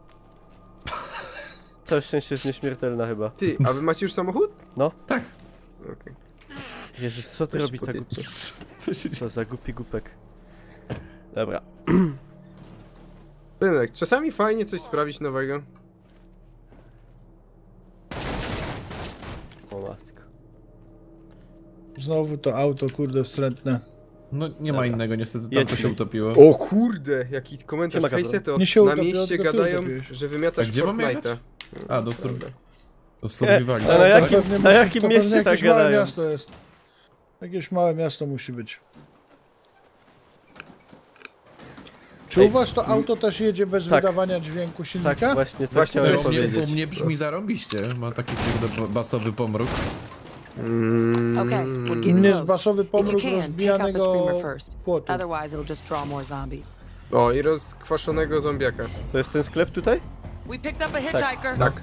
Całe szczęście jest nieśmiertelna chyba. Ty, a wy macie już samochód? No. Tak. Okej. Jezus, co ty Weź robi ta podjedź. głupia? Co się dzieje? Co za głupi głupek. Dobra. Rynek, czasami fajnie coś sprawić nowego. O matko. Znowu to auto, kurde, wstrętne. No nie ma Dobra. innego, niestety tam to Jedźmy. się utopiło. O kurde, jaki komentarz. Siema, Hej Gabriel. Seto, Nie się na utopiło, mieście tylko ty gadają, utopiłeś. że wymiatasz A gdzie mamy Fortnite'a. jechać? A, do A survivali. na jakim, Pewnie na musi- jakim to mieście pewnie tak jakieś małe gadają? miasto jest. Jakieś małe miasto musi być. Czy u was to auto też jedzie bez Tak. wydawania dźwięku silnika? Tak, właśnie to Właśnie chciałem to jest- powiedzieć. U mnie brzmi zarąbiście, ma taki kurde basowy pomruk. Okay, we're U getting mnie jest close. basowy If you pomruk can, take out the rozbijanego screamer first. płotu. Otherwise, it'll just draw more zombies. O, i rozkwaszonego zombiaka. To jest ten sklep tutaj? We picked up a hitchhiker. Tak.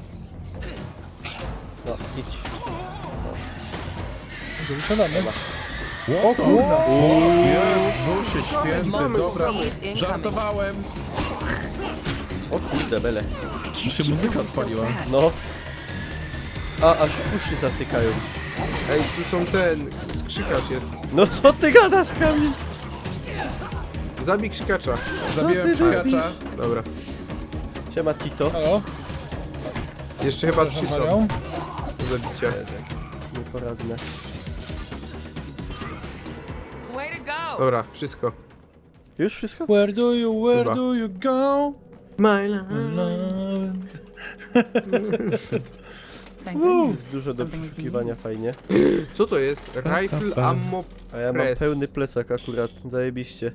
No, idź. Wysiadamy. O kurwa! Jezusie święty, dobra, He's incoming. żartowałem. O kurde, bele. Już się muzyka odpaliła. No. A, aż uszy zatykają. Ej, tu są skrzykacz jest. No co ty gadasz, Kamil? Zabij krzykacza. Zabiłem ty czekacza. Dobra. Siema Tito. Halo? Jeszcze chyba 3 są Panią? do zabicia. Nieporadne. Way to go. Dobra, wszystko. Już wszystko? Where do you Chyba. go? My love. Jest dużo do przeszukiwania, fajnie. Co to jest? Rifle ammo A ja mam press. pełny plecak akurat, zajebiście.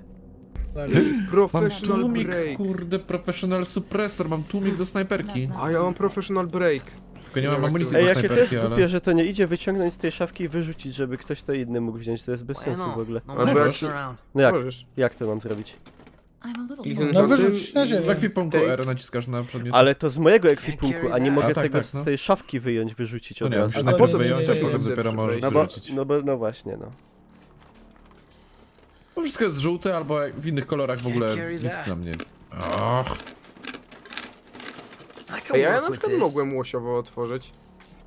Mam Professional tłumik, break. kurde, professional suppressor, mam tłumik do snajperki. A ja mam professional break. Tylko nie mam amunicji Ej, do jakie to jest snajperki, głupie, ale... że to nie idzie wyciągnąć z tej szafki i wyrzucić, żeby ktoś to inny mógł wziąć, to jest bez sensu w ogóle. No Albo jak messing się... around. No jak? Możesz. Jak to mam zrobić? Kliknąć No na tym wyrzuć na i- ziemię. W ekwipunku Ej. R naciskasz na przedmiot. Ale to z mojego ekwipunku, a nie mogę A, tak, tego tak, no. z tej szafki wyjąć, wyrzucić No od nie, razu. musisz A najpierw po co wyjąć, a nie potem jest? dopiero możesz No bo, wyrzucić. no właśnie, no. To wszystko jest żółte, albo w innych kolorach w ogóle nic dla mnie. Och. I can Ej, a ja work na with przykład this. mogłem łosiowo otworzyć.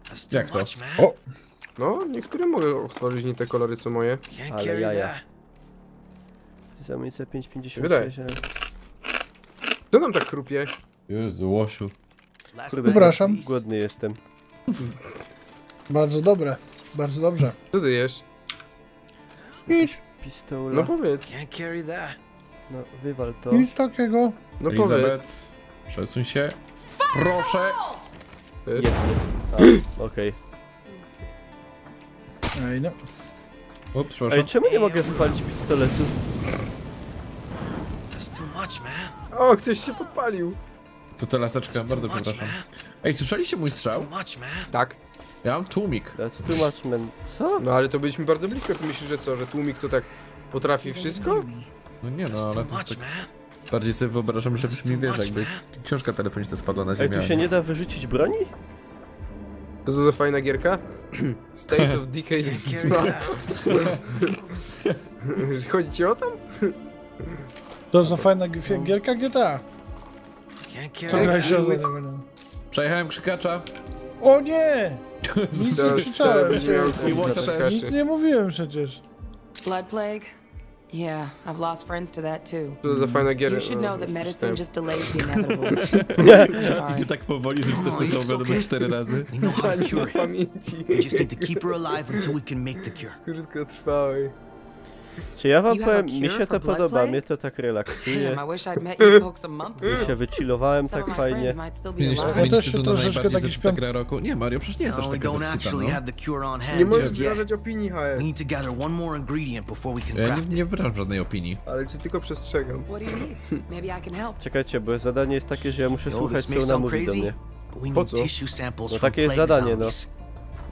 That's too Jak to? much, man. O. No, niektóre mogę otworzyć, nie te kolory co moje. Can't Ale carry jaja. that. To jest amunicja 5,56. Wydaje. Co nam tak chrupie? Jezu, łosiu. Last Kurde, Przepraszam. głodny jestem. Bardzo dobre. Bardzo dobrze. Co ty jesz? Idź. Pistola. No powiedz. Can't carry that. No, wywal to. Nic takiego. No Elizabeth, powiedz. przesuń się. Proszę! Jednie. Okej. Ej, no. Ups, przepraszam. Ej, czemu nie mogę wywalić pistoletu? That's too much, man. O, ktoś się podpalił. To ta laseczka, bardzo przepraszam. Ej, słyszeliście mój strzał? Too much, man. Tak. Ja mam tłumik. That's too much, man. Co? No ale to byliśmy bardzo blisko. Ty myślisz, że co, że tłumik to tak potrafi wszystko? No nie no, ale Too to much, tak man. bardziej sobie wyobrażam, że brzmi, wiesz, jakby książka telefoniczna spadła na Ej, ziemię. tu się nie da wyrzucić broni? To co za fajna gierka? State of Decay 2. Chodzi ci o tam? To za fajna gierka GTA. Can't Co carry grałeś Ej, o ej, Przejechałem krzykacza. O nie! Nic nie krzyczałem. I Łosia też. Nic nie mówiłem przecież. Blood plague? Yeah, I've lost friends to that too. To za fajna gierka. You should know that medicine just delays the inevitable. Czat idzie tak powoli, że już też są wiadomo 4 razy. We know how to cure it. Pamięci. We just need to keep her alive until we can make the cure. Krótkotrwałej. Czy ja wam You have a powiem, mi cure się for to blood podoba, plague? mnie to tak relaksuje. Damn, I wish I'd met you folks a month Mi ago. się wychillowałem Some tak of my friends fajnie. might still be Powinieneś alive. Ja też zmienić się tytuł na troszeczkę najbardziej taki zepsuta śpią- gra roku. Nie, Mario, przecież nie jest aż No, we taka don't zepsuta, actually no. have the cure on hand Nie możesz just yet. wyrażać opinii, HS. We need to gather one more ingredient before we can Ja craft nie it. wyrażam żadnej opinii. Ale cię tylko przestrzegam. What do you need? Maybe I can help. Czekajcie, bo zadanie jest takie, że ja muszę Yo, słuchać, this co may ona sound mówi do crazy, mnie. but we Po need co? tissue samples No from takie jest plague zadanie, no. zombies.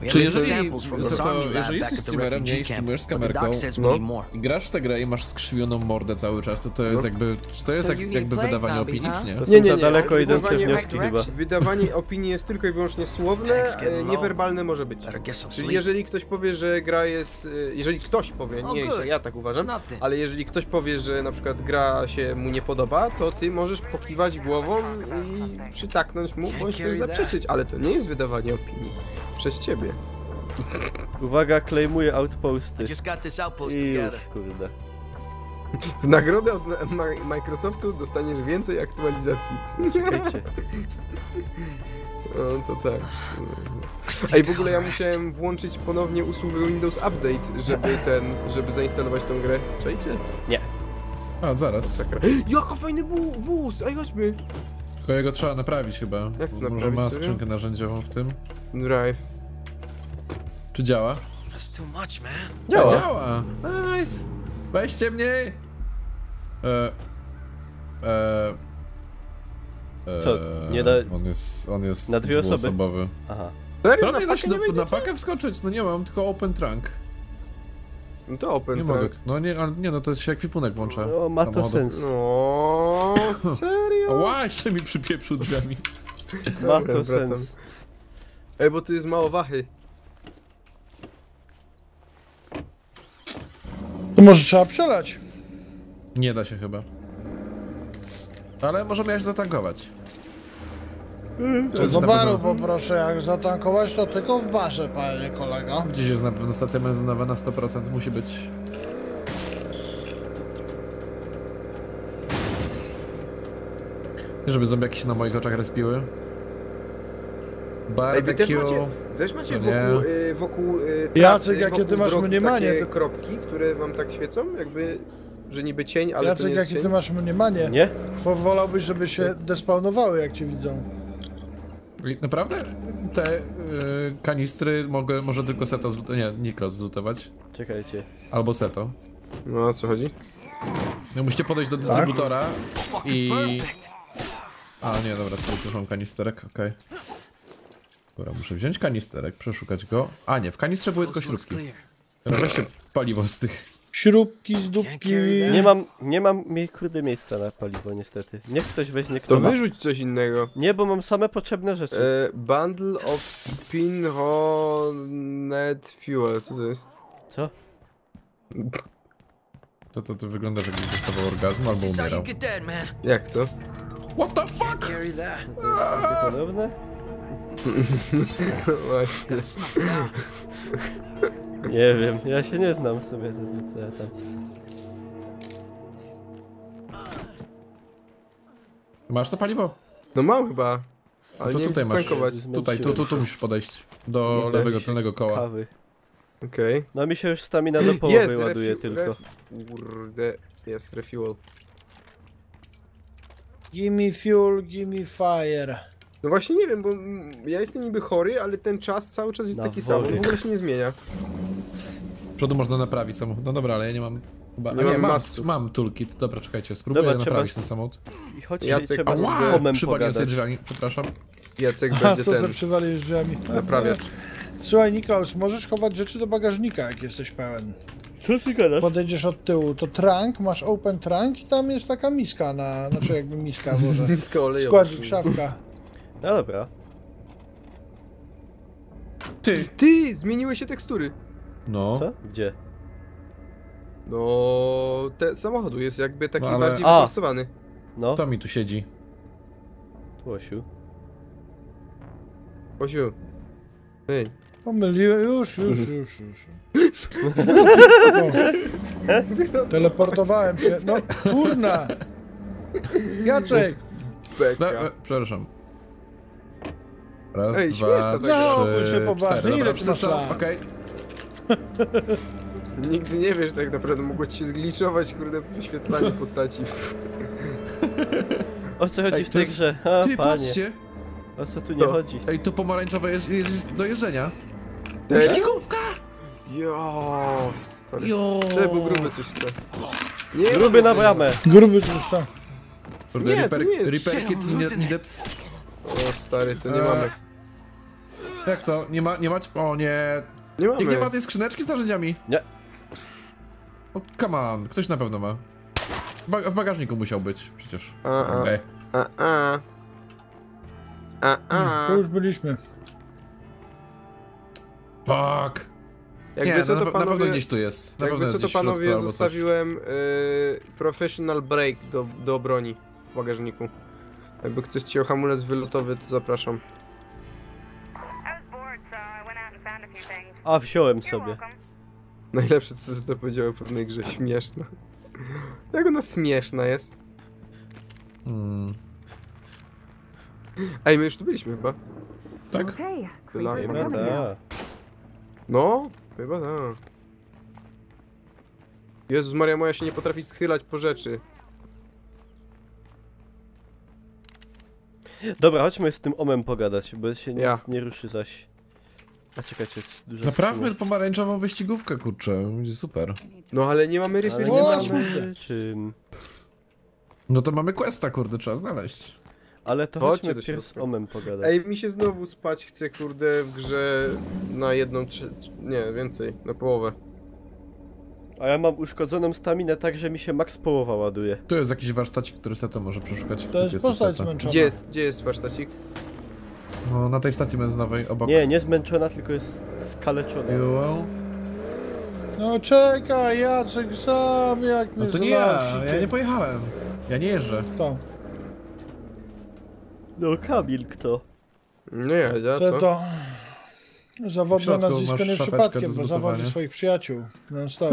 We Czy have those jeżeli, samples from the to, Sarmi lab jeżeli back jesteś at the streamerem, nie, refugee i camp, streamujesz z but the kamerką doc says we no. need more. i grasz w tę grę i masz skrzywioną mordę cały czas, to jest jakby, czy to jest So you need jakby plague wydawanie zombies, opinii, huh? czy nie? To Nie, są nie, za nie. daleko idące Wydawanie- wnioski chyba. Wydawanie opinii jest tylko i wyłącznie słowne, Thanks, getting low. niewerbalne może być. Better get some Czyli sleep. jeżeli ktoś powie, że gra jest... Jeżeli ktoś powie, Oh, nie, good. że ja tak uważam, Nothing. ale jeżeli ktoś powie, że na przykład gra się mu nie podoba, to ty możesz pokiwać głową i przytaknąć mu, bądź też zaprzeczyć, ale to nie jest wydawanie opinii. Przez ciebie. Uwaga, klejmuję outposty. I just got this outpost I już, together. kurde. W nagrodę od Microsoftu dostaniesz więcej aktualizacji. Czekajcie. No to tak. Ej, w ogóle ja musiałem włączyć ponownie usługę Windows Update, żeby zainstalować tą grę. Czajcie? A, zaraz. Jaka fajny wóz! Ej, chodźmy! Tylko jego trzeba naprawić chyba. Jak to Może naprawić ma sobie? skrzynkę narzędziową w tym. Drive. Czy działa? That's too much, man. Działa. Działa! Nice! Weźcie mnie! Co, nie da- On jest Na dwie osoby? dwuosobowy. Aha. Serio? No nie da się pakę na wejdziecie? pakę wskoczyć, no nie mam, tylko open trunk. No to open, Nie tak. mogę. No nie, ale nie, no to się ekwipunek włącza. No, ma to Samochodu. sens. No, serio? Ła, jeszcze mi przypieprzył drzwiami. Ma Dobra, to wracam. sens. Ej, bo tu jest mało wachy. To może trzeba przelać. Nie da się chyba. Ale możemy jakoś zatankować. To jest Do na baru pewno- poproszę, jak zatankować to tylko w barze, panie kolego. Gdzieś jest na pewno stacja benzynowa na 100% musi być. Żeby zombiaki się na moich oczach respiły. Ej, wy też Barbecue. macie No nie. wokół trasy, Jacek, jakie wokół ty masz drogi mniemanie, takie ty- kropki, które wam tak świecą? Jakby, że niby cień, ale to Jacek, nie jest jakie cień? ty masz mniemanie? Nie? Bo wolałbyś, żeby się despawnowały, jak cię widzą. I naprawdę? Te kanistry może tylko Seto nie, Nikos zlutować. Czekajcie. Albo Seto. No, o co chodzi? No musicie podejść do dystrybutora i... Perfect. A nie, dobra, tu już mam kanisterek, okej. Dobra, muszę wziąć kanisterek, przeszukać go. A nie, w kanistrze były tylko śrubki. Teraz weźcie paliwo z tych. Śrubki z dupki. Nie mam kurde miejsca na paliwo niestety. Niech ktoś weźmie To kto ma. wyrzuć coś innego. Nie, bo mam same potrzebne rzeczy. Bundle of Spin-Honet Fuel, co to jest? Co? To wygląda, jakby dostawał orgazmu albo This is how umierał. you get dead, man. Jak to? What the fuck? Carry that. To jest prawdopodobne? Właśnie. Nie wiem, ja się nie znam sobie, co ja tam... Masz to paliwo? No mam chyba. Ale To nie tutaj wiem, masz. stankować. Tutaj, tu musisz podejść. Do Dobra. lewego tylnego koła. Kawy. Okej. No mi się już stamina do połowy ładuje tylko. Kurde, jest refuel. Gimme fuel, gimme fire. No właśnie nie wiem, bo ja jestem niby chory, ale ten czas cały czas jest taki sam, on w ogóle się nie zmienia. W przodu można naprawić samochód. No dobra, ale ja nie mam... Chyba... mam toolkit. Dobra, czekajcie, spróbuję naprawić ten samochód. I chodźcie, Jacek, trzeba z Omem przywaliłem sobie pogadać. drzwiami, przepraszam. Jacek będzie co ten za przywalisz drzwiami? naprawiacz. Słuchaj, Niklaus, możesz chować rzeczy do bagażnika, jak jesteś pełen. Co ty gadasz? Podejdziesz od tyłu, to trunk, masz open trunk i tam jest taka miska na... Znaczy jakby miska może. Miska olejowa. Składzik, szafka. No dobra. Ty! Zmieniły się tekstury. No. Co? Gdzie? No... samochodu jest jakby taki ale- bardziej wyprostowany. No, Kto mi tu siedzi? Łosiu. Osiu. Ej. Pomyliłem, już. O. Teleportowałem się, no kurna. Jacek. Beka. Przepraszam. Raz, Ej, dwa, śmieszna taka. No, się poważnie, cztery. ile Dobra, ty masz przesadzam, lat? okej. Nigdy nie wiesz tak naprawdę, mogło ci się zgliczować, kurde, wyświetlanie postaci. O co chodzi Ej, w to tej jest- grze? A, Ty, panie. patrzcie! O co tu nie chodzi? Ej, to pomarańczowe jest do jeżdżenia. Wyścigówka! Jo, stary. Jo. Żeby był gruby coś chce. Nie, Gruby na bramę! Gruby coś tam. Nie, to nie jest Repair kit needed. O stary, to nie Eee. mamy. Jak to? Nie ma... O nie... Nie Jak nie ma mamy. tej skrzyneczki z narzędziami? Nie. O, come on, ktoś na pewno ma. W bagażniku musiał być, przecież. A. Ej. To już byliśmy. Fuck! Jakby Nie, co to na pewno panowie... gdzieś tu jest. Na pewno Jakby co jest to gdzieś w środku panowie albo coś. zostawiłem professional break do broni w bagażniku. Jakby ktoś chciał hamulec wylotowy, to zapraszam. A, wziąłem sobie. Najlepsze co to powiedział o pewnej grze, śmieszna. Jak ona śmieszna jest. Ej, my już tu byliśmy chyba. Tak? Chyba. Chyba tak. No, chyba tak. Jezus Maria, moja się nie potrafi schylać po rzeczy. Dobra, chodźmy z tym Omem pogadać, bo się nic Ja. nie ruszy zaś. A czekajcie, dużo Naprawmy pomarańczową wyścigówkę, kurczę. Będzie super. No ale nie mamy Ale rysy, nie nie mamy czym. No to mamy questa, kurde, trzeba znaleźć. Ale to Chodźcie chodźmy do pierw z środka. Omem pogadać. Ej, mi się znowu spać chce, kurde, w grze na jedną nie, więcej, na połowę. A ja mam uszkodzoną staminę tak, że mi się max połowa ładuje. Tu jest jakiś warsztacik, który Seto może przeszukać. To jest postać zmęczona. Gdzie jest warsztacik? No, na tej stacji benzynowej, obok. Nie zmęczona, tylko jest skaleczona. Fuel. No czekaj, Jacek sam, jak mnie No to nie ja, zlasi, ja ty. nie pojechałem. Ja nie jeżdżę. To, No Kamil kto? Nie, ja co? to. Zawodne W środku nazwisko masz nie szafeczkę przypadkiem, do bo zgotowania. zawodzi swoich przyjaciół. Non stop.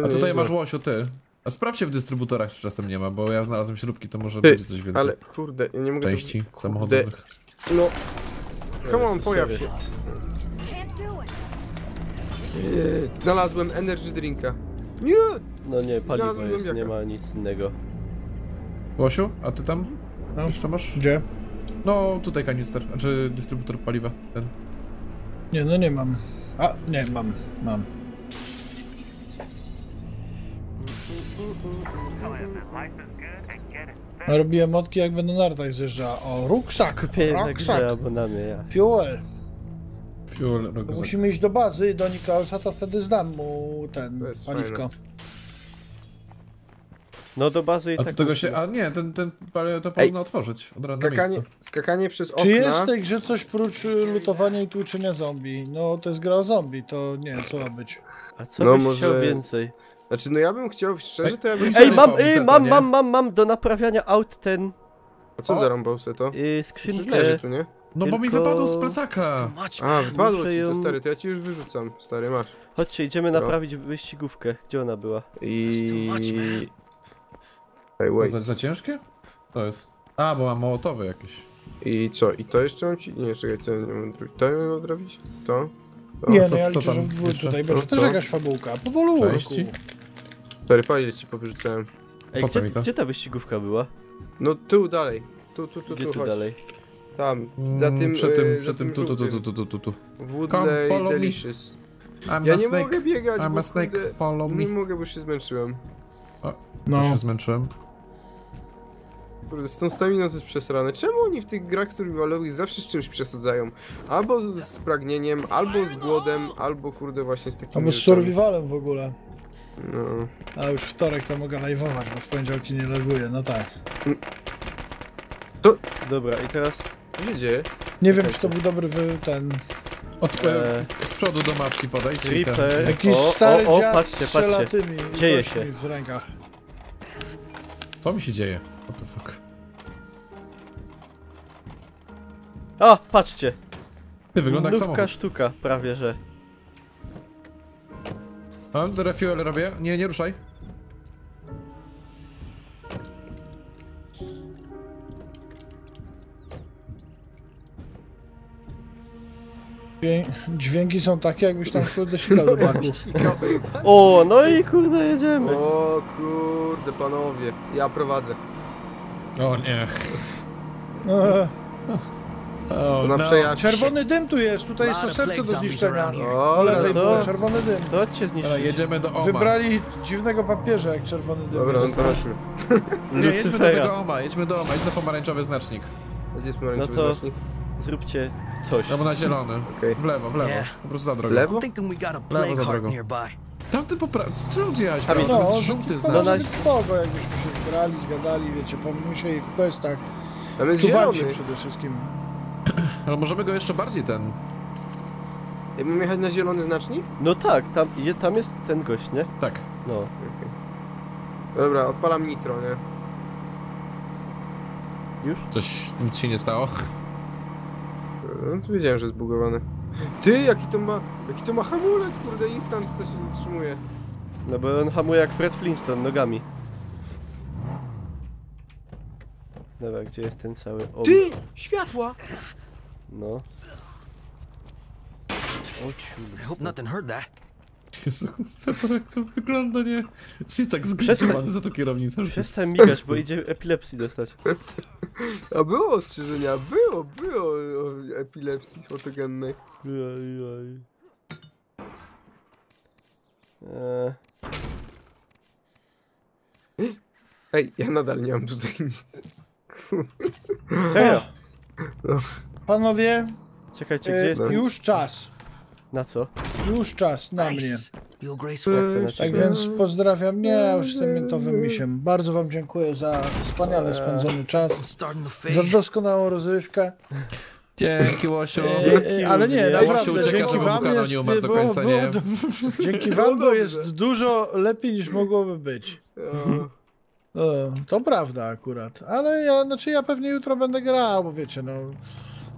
A tutaj masz łosiu, ty. A sprawdźcie w dystrybutorach, czy czasem nie ma, bo ja znalazłem śrubki, to może Ty, będzie coś więcej. ale kurde, ja nie mogę Części to... samochodowych. No. Come on, Jezus, pojaw sorry. się. Znalazłem energy drinka. Nie! No nie, paliwo Znalazłem jest, zombiaka. nie ma nic innego. Łosiu, a ty tam? No. Jeszcze masz? Gdzie? No, tutaj kanister, znaczy dystrybutor paliwa, ten. Nie, no nie mam. A, nie, mam. Robiłem motki, jak będę na nartach zjeżdżał. O, ruksak! Kupię na grze Ruksak! albo na mnie, ja. Fuel! Fuel, rok za... Musimy iść do bazy, do Niklausa, to wtedy zdam mu ten To jest paliwko. fajne. No do bazy i A tak... do tego się, a nie, to można otworzyć od razu na miejscu. Skakanie przez okna. Czy jest w tej grze coś prócz lutowania i tłuczenia zombie? No, to jest gra o zombie, to nie wiem, co ma być. A co No byś może- chciał więcej? Znaczy, no ja bym chciał, szczerze, to ja bym... Ej, Seto, mam do naprawiania aut ten... A co zarąbał se to? Przecież skrzynkę. leży tu, nie? No bo mi tylko- wypadło z plecaka. Too much, A, man. wypadło Muszę ci to, ją- stary, to ja ci już wyrzucam, stary, masz. Chodźcie, idziemy No. naprawić wyścigówkę. Gdzie ona była? It's too much, man. Ej, wait. Za ciężkie? To jest. A, bo mam mołotowy jakieś. I co? I to jeszcze mam ci... Nie, czekaj, co ja nie mam zrobić? To ja mam odrobić? To? Nie, co- no ja co liczę, tam że w dwóch jeszcze? tutaj będzie No też to- jakaś fabułka. Powolutku. Części? Stary, palić ci powyrzucałem. Ej, Po co mi to? gdzie ta wyścigówka była? No tu dalej. Gdzie tu chodź. dalej? Tam, za tym, Przy tym, tu. Woodley follow me. Delicious. I'm Ja a nie snake. mogę biegać, I'm bo a snake, kurde, follow me. nie mogę, bo się zmęczyłem. No. Też się zmęczyłem. Kurde, z tą staminą to jest przesrane. Czemu oni w tych grach survivalowych zawsze z czymś przesadzają? Albo z pragnieniem, albo z głodem, albo kurde właśnie z takimi Albo z rzeczami. survivalem w ogóle. No. A już wtorek to mogę live'ować, bo w poniedziałki nie live'uję, no tak. Dobra, i teraz... Co się dzieje? Nie wiem, czy to był dobry ten... Z przodu do maski podejdź. Reaper. Jakiś stary dziad patrzcie, strzela patrzcie. tymi Dzieje gośćmi się. w rękach. To mi się dzieje. What the fuck. A, patrzcie. Ty, wygląda jak Nówka samochód. sztuka, prawie że. Mam do refuel robię. Nie ruszaj. Dźwięki są takie, jakbyś tam kurde sikał do baku. O, no i kurde jedziemy. O kurde, panowie. Ja prowadzę. O nie. To na no. przejażdż. Czerwony dym tu jest, tutaj jest to serce do zniszczenia. O, Ale to- czerwony dym. To chodźcie Dobra, zniszczyć. jedziemy do Oma. Wybrali dziwnego papieża jak czerwony dym Dobra, no jest. to chodźmy. Nie, jedźmy do Lucifera. tego Oma, jedźmy do Oma, idź na pomarańczowy znacznik. Gdzie jest pomarańczowy No to- znacznik? Zróbcie coś. Albo na zielony. Okej. W lewo, Yeah. po prostu za drogą. Lewo? I'm thinking we got a Lewo plague za heart drogą. nearby. Tamty Czemu ty jechałeś, Tam bro? jest- To No, jest żółty taki znak. pomysł kogo, jakbyśmy się zgrali, zgadali, wiecie, pomyśleli ich questach. Tam jest Czuwali się zielony. przede wszystkim. Ale możemy go jeszcze bardziej ten... Ja mam jechać na zielony znacznik? No tak, tam jest ten gość, nie? Tak. No. Dobra, odpalam nitro, nie? Już? Nic się nie stało. No to wiedziałem, że jest zbugowane. Ty, jaki to ma hamulec, kurde, instant co się zatrzymuje. No bo on hamuje jak Fred Flintstone, nogami. Dobra, gdzie jest ten cały... O, Ty, światła! no. O ciu. I hope nothing hurt that. Jezu, jak to wygląda, nie? Jesteś tak zgryzowany za tą kierownicą, że Przestań migać, bo idzie epilepsji dostać. A było ostrzeżenia, było o epilepsji fotogennej. Ej, ja nadal nie mam tutaj nic. Serio? Panowie, Czekajcie, gdzie jest ten... już czas. Na co? Już czas na mnie. Feel graceful. Tak więc pozdrawiam. Nie, ja już jestem miętowym misiem. Bardzo wam dziękuję za wspaniale spędzony czas. Starting to Za fade. doskonałą rozrywkę. Dzięki, Łosiu. Ale nie, Łosiu naprawdę, ucieka, dzięki żeby wam Bukana jest, nie umarł do końca, nie? Dzięki wam to jest dużo lepiej niż mogłoby być. To prawda akurat, ale ja pewnie jutro będę grał, bo wiecie, no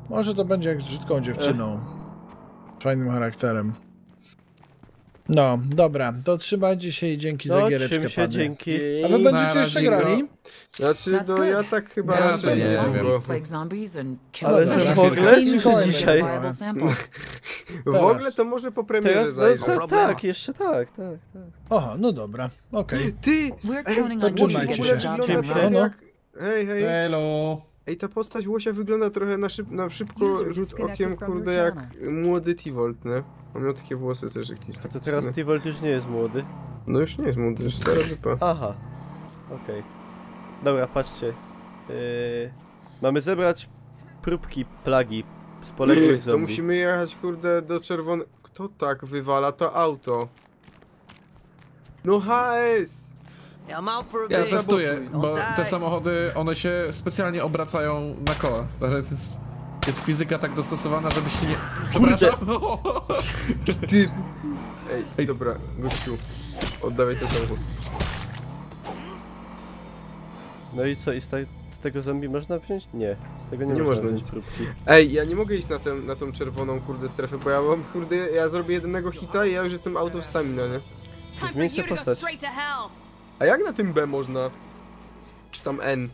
może to będzie jak z brzydką dziewczyną. Fajnym charakterem. No, dobra, to trzymajcie się i dzięki za giereczkę, trzymaj się, panie. dzięki. A wy będziecie Na jeszcze razie, grali? Znaczy, That's no good. ja tak chyba Ja raczej to nie nie wiem. bo Plague zombies and kill Ale them. że w Zaraz ogóle chwilkę. czy dzisiaj? Viable sample. w ogóle to może po premierze Teraz, zajrzę. no, tak, jeszcze tak. Aha, no dobra, okej. Ty! We're Ej, counting to on you to trzymajcie get się. this job wygląda done trochę right. no. jak... Hej, hej. Hello. Ej, ta postać Łosia wygląda trochę na szybko rzut okiem, kurde, jak młody T-Volt, nie? On miał takie włosy też jakieś A takie to teraz dziwne. T-Volt już nie jest młody. No już nie jest młody, już stara wypa. Aha. Okej. Dobra, patrzcie. Mamy zebrać próbki plagi z poległych To zombie. musimy jechać, kurde, do czerwone... Kto tak wywala to auto? No HS! Yeah, I'm out for a Ja bit. testuję, bo Don't te die. samochody, one się specjalnie obracają na koła. Stary, to jest fizyka tak dostosowana, żebyście nie... Przepraszam! Ty! Ej, dobra, gościu. Oddawaj ten samochód. No i co, i z tego zombie można wziąć? Nie, z tego nie, Nie można można wziąć nic. próbki. Ej, ja nie mogę iść na tą czerwoną, kurde, strefę, bo ja mam, kurde, ja zrobię jednego hita i ja już jestem out of stamina, nie? Zmień sobie postać. A jak na tym B można? Czy tam N?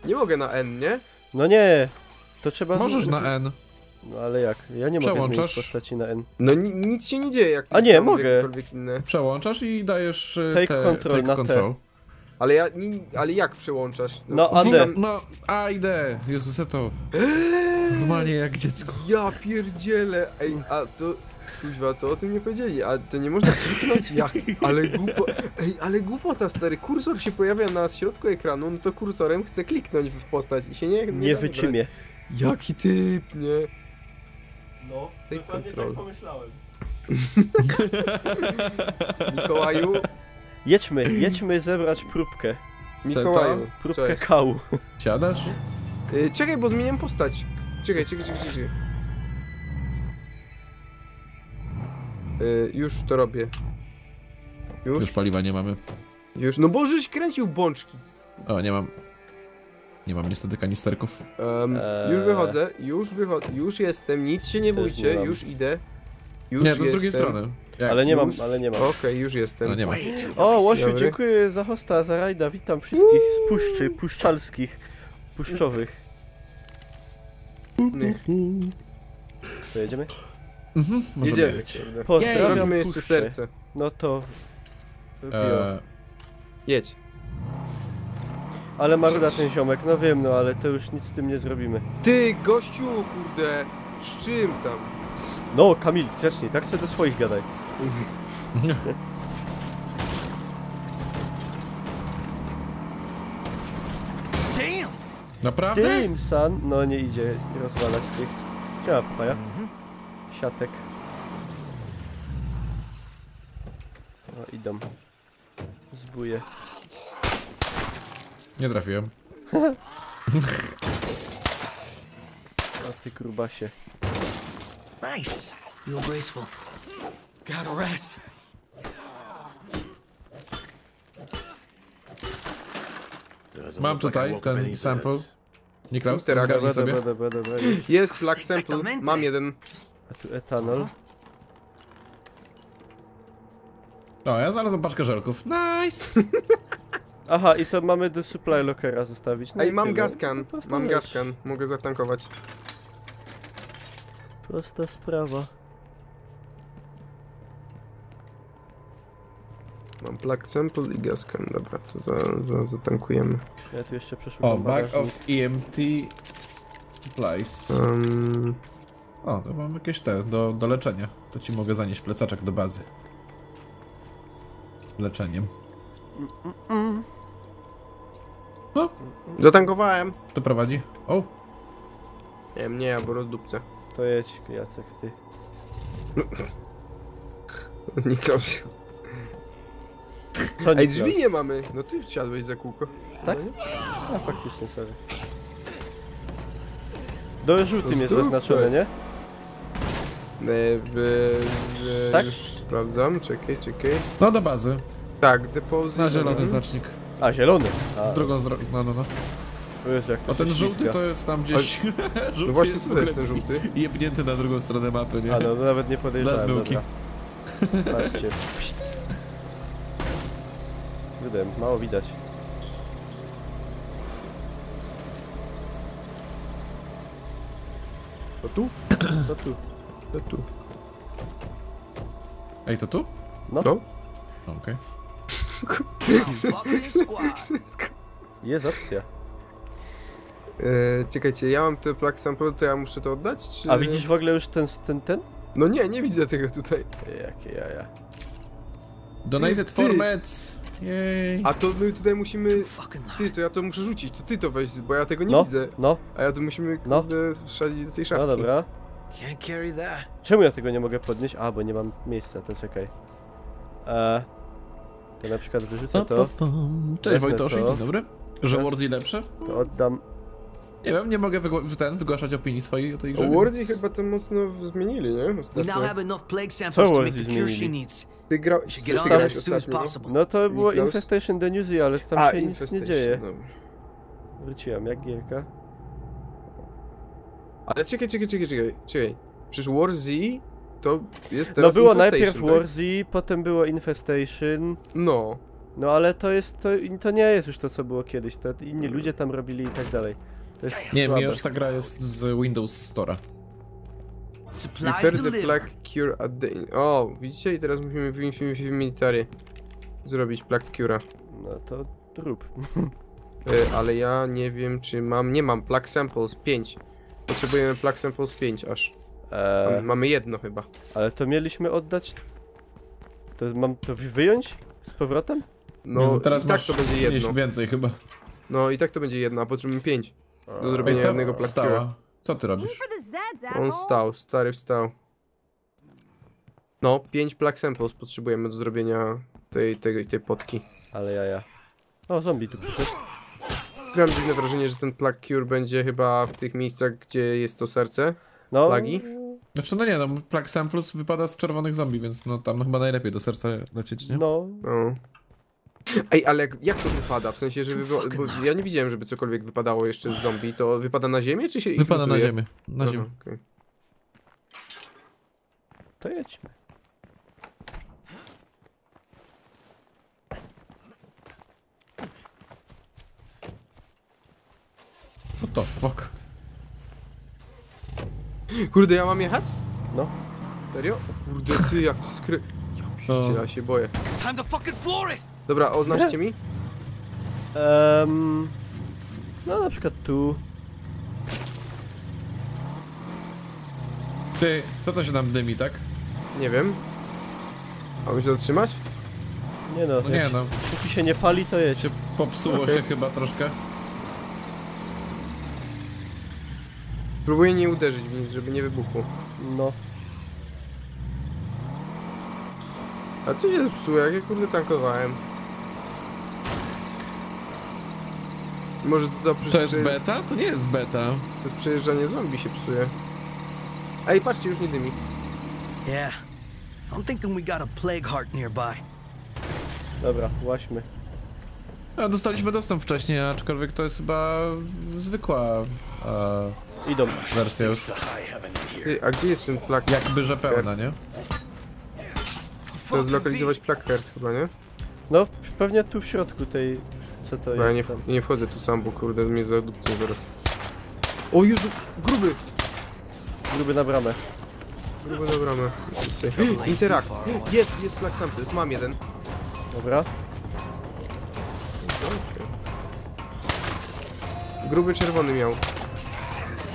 Nie mogę na N, nie? No nie! To trzeba... Możesz na N. No ale jak? Ja nie mogę zmienić Przełączasz. postaci na N. No nic się nie dzieje, jak A nie, tam mogę. jakiekolwiek inne. Przełączasz i dajesz Take control na T. control. Ale jak przełączasz? No, A, D. No, A i D. Jezus, to... Normalnie jak dziecko. Ja pierdzielę. Ej, a to... Kuźwa, to o tym nie powiedzieli, a to nie można kliknąć? Jak? Ale głupota, stary. Kursor się pojawia na środku ekranu, no to kursorem chcę kliknąć w postać i się nie da wyczymie. wybrać. Jaki typ, nie? No, Tej kontrol. pomyślałem. Mikołaju? Jedźmy zebrać próbkę. Mikołaju, Próbkę kału. Siadasz? Czekaj, bo zmieniam postać. Czekaj. Już to robię. Już paliwa nie mamy. Już, no bo żeś kręcił bączki. O, nie mam. Nie mam niestety kanisterków. Już wychodzę, już jestem, nic się nie bójcie, nie już idę. Już Nie, to z drugiej strony. Jak? Ale nie mam. Okej, już jestem. No nie ma. O, Łosiu, Dobry. dziękuję za hosta, za rajda. Witam wszystkich z puszczy, puszczalskich, puszczowych. Co, jedziemy? Możemy Jedziemy. jechać. Pozdrawiam Zrobimy jeszcze puszczę. serce. No to... Jedź. Ale maruda ten ziomek, no wiem, no ale to już nic z tym nie zrobimy. Ty, gościu, kurde, z czym tam? No, Kamil, grzecznie, tak sobie do swoich gadaj. Damn! Naprawdę? Damn, son! No nie idzie rozwalać tych. Siema, papaja. Siatek. No, idą. Zbuje. Nie trafiłem. O ty grubasie. Nice. Real graceful. Gotta rest. Mam tutaj ten sample. Niklaus, Teraz zgarnij sobie. Dobra. Jest plug sample, mam jeden. A tu etanol. O, ja znalazłem paczkę żelków. Nice! Aha, i to mamy do supply lockera zostawić. No Ej, i mam tyle. gaskan, To prosta mam rzecz. gaskan, mogę zatankować. Prosta sprawa. Mam plug sample i gaskan, dobra, to zatankujemy. Ja tu jeszcze przeszukam O, bag bagażnik. of EMT supplies. O, to mam jakieś te do leczenia. To ci mogę zanieść plecaczek do bazy. Leczeniem. No, Zatankowałem. to prowadzi. O, Nie wiem, nie, bo rozdupcę. To jedź, Jacek, ty. Niklaus. Co, Ej, Niklaus? drzwi nie mamy. No ty wsiadłeś za kółko. Tak? A, faktycznie, sorry. Do żółtym jest zaznaczone, nie? Tak? Tak? Już sprawdzam, czekaj. no do bazy. Tak, depozyt. Na zielony znacznik. A, zielony. A, W drugą no. o Jezu, jak to A ten się żółty ślizga. to jest tam gdzieś... No żółty właśnie, jest co w to ogóle jest ten żółty? jebnięty na drugą stronę mapy, nie? A, no nawet nie podejrzewałem, Dla zmyłki. dobra. Patrzcie. Wydem, mało widać. To tu? To tu. To tu. Ej, to tu? No, Co? Okej. Buckley squad. Wszystko. jest opcja. Czekajcie, ja mam te plug sample, to ja muszę to oddać, czy... A widzisz w ogóle już ten? No nie widzę tego tutaj. Jakie jaja. Donated Ty. for meds. Jej. A to my tutaj musimy... Fucking Ty, to ja to muszę rzucić, to ty to weź, bo ja tego nie No, widzę. no, A ja to musimy, No. kurde, wsadzić do tej szafki. no dobra. can't carry that. Czemu ja tego nie mogę podnieść? A, bo nie mam miejsca, to czekaj. To na przykład wyrzucę to, Cześć Wezmę Wojtoszy, to. dzień dobry. Że Wez- Warzy lepsze? to oddam. Nie wiem, nie mogę wygłaszać opinii swojej o tej grze. Wordy więc- chyba to mocno zmienili, nie? We now Ostatnio. have enough plague samples to make Warzy the cure she zmienili? needs. Ty grał... We should Co get ty on grałeś that as soon as ostatnio? possible. No to było Niklaus? Infestation The Newsy, ale tam A, się nic nie Infestation, dzieje. dobra. Wróciłem, jak gierka. Ale czekaj. Przecież War Z to jest No teraz było Infestation, najpierw tak? War Z, potem było Infestation. No. No ale to nie jest już to, co było kiedyś. To inni ludzie tam robili i tak dalej. To jest Nie, słabe. mi już ta gra jest z Windows Store'a. Supplies Repair the delivered. plague cure at the... O, widzicie? I teraz musimy w Military zrobić plague cure'a. No to rób. Ale ja nie wiem, czy mam... Nie mam, plug samples 5. Potrzebujemy plug samples 5 aż. Mamy jedno chyba. Ale to mieliśmy oddać... To mam to wyjąć z powrotem? No, teraz i tak to będzie jedno. Więcej chyba. No i tak to będzie jedno, a potrzebujemy 5. Do zrobienia jednego plug cure. Co ty robisz? On stał, stary wstał. No, 5 plug samples potrzebujemy do zrobienia tej potki. Ale ja. O, zombie tu przyszedł. Mam dziwne wrażenie, że ten plug cure będzie chyba w tych miejscach, gdzie jest to serce. No. Plagi. Znaczy no nie, no plug samples wypada z czerwonych zombie, więc no tam chyba najlepiej do serca lecieć, nie? No. Ej, ale jak to wypada? W sensie, że bo ja nie widziałem, żeby cokolwiek wypadało jeszcze z zombie. To wypada na ziemię, czy się ich Wypada lutuje? na ziemię. Na ziemię. Okay. To jedźmy. What the fuck? Kurde, ja mam jechać? No. Serio? O kurde, ty, jak to skry... Ja się boję. Time to fucking floor it! Dobra, oznaczcie mi. No na przykład tu. Ty, co to się tam dymi, tak? Nie wiem. Mamy się zatrzymać? Nie no, No nie no, póki się nie pali, to jedź. się popsuło się chyba troszkę. Próbuję nie uderzyć w nic, żeby nie wybuchło. No. A co się zepsuło, jak ja kurde tankowałem? Może To jest beta? To nie jest beta. To jest przejeżdżanie zombie się psuje. Ej, patrzcie, już nie dymi. Yeah. I'm thinking we got a plague heart nearby. Dobra, łaźmy. A dostaliśmy dostęp wcześniej, aczkolwiek to jest chyba zwykła Idą. wersja już. Ty, a gdzie jest ten plug? Jakby że pełna, nie? To zlokalizować plug heart chyba, nie? No, pewnie tu w środku tej... Co to Bo ja jest tam? nie wchodzę tu sam, bo kurde mnie zadupcą zaraz. O Jezu, gruby! Gruby na bramę. Gruby na bramę. Tutaj. Interakt! Jest plug samples, mam jeden. Dobra. Gruby czerwony miał.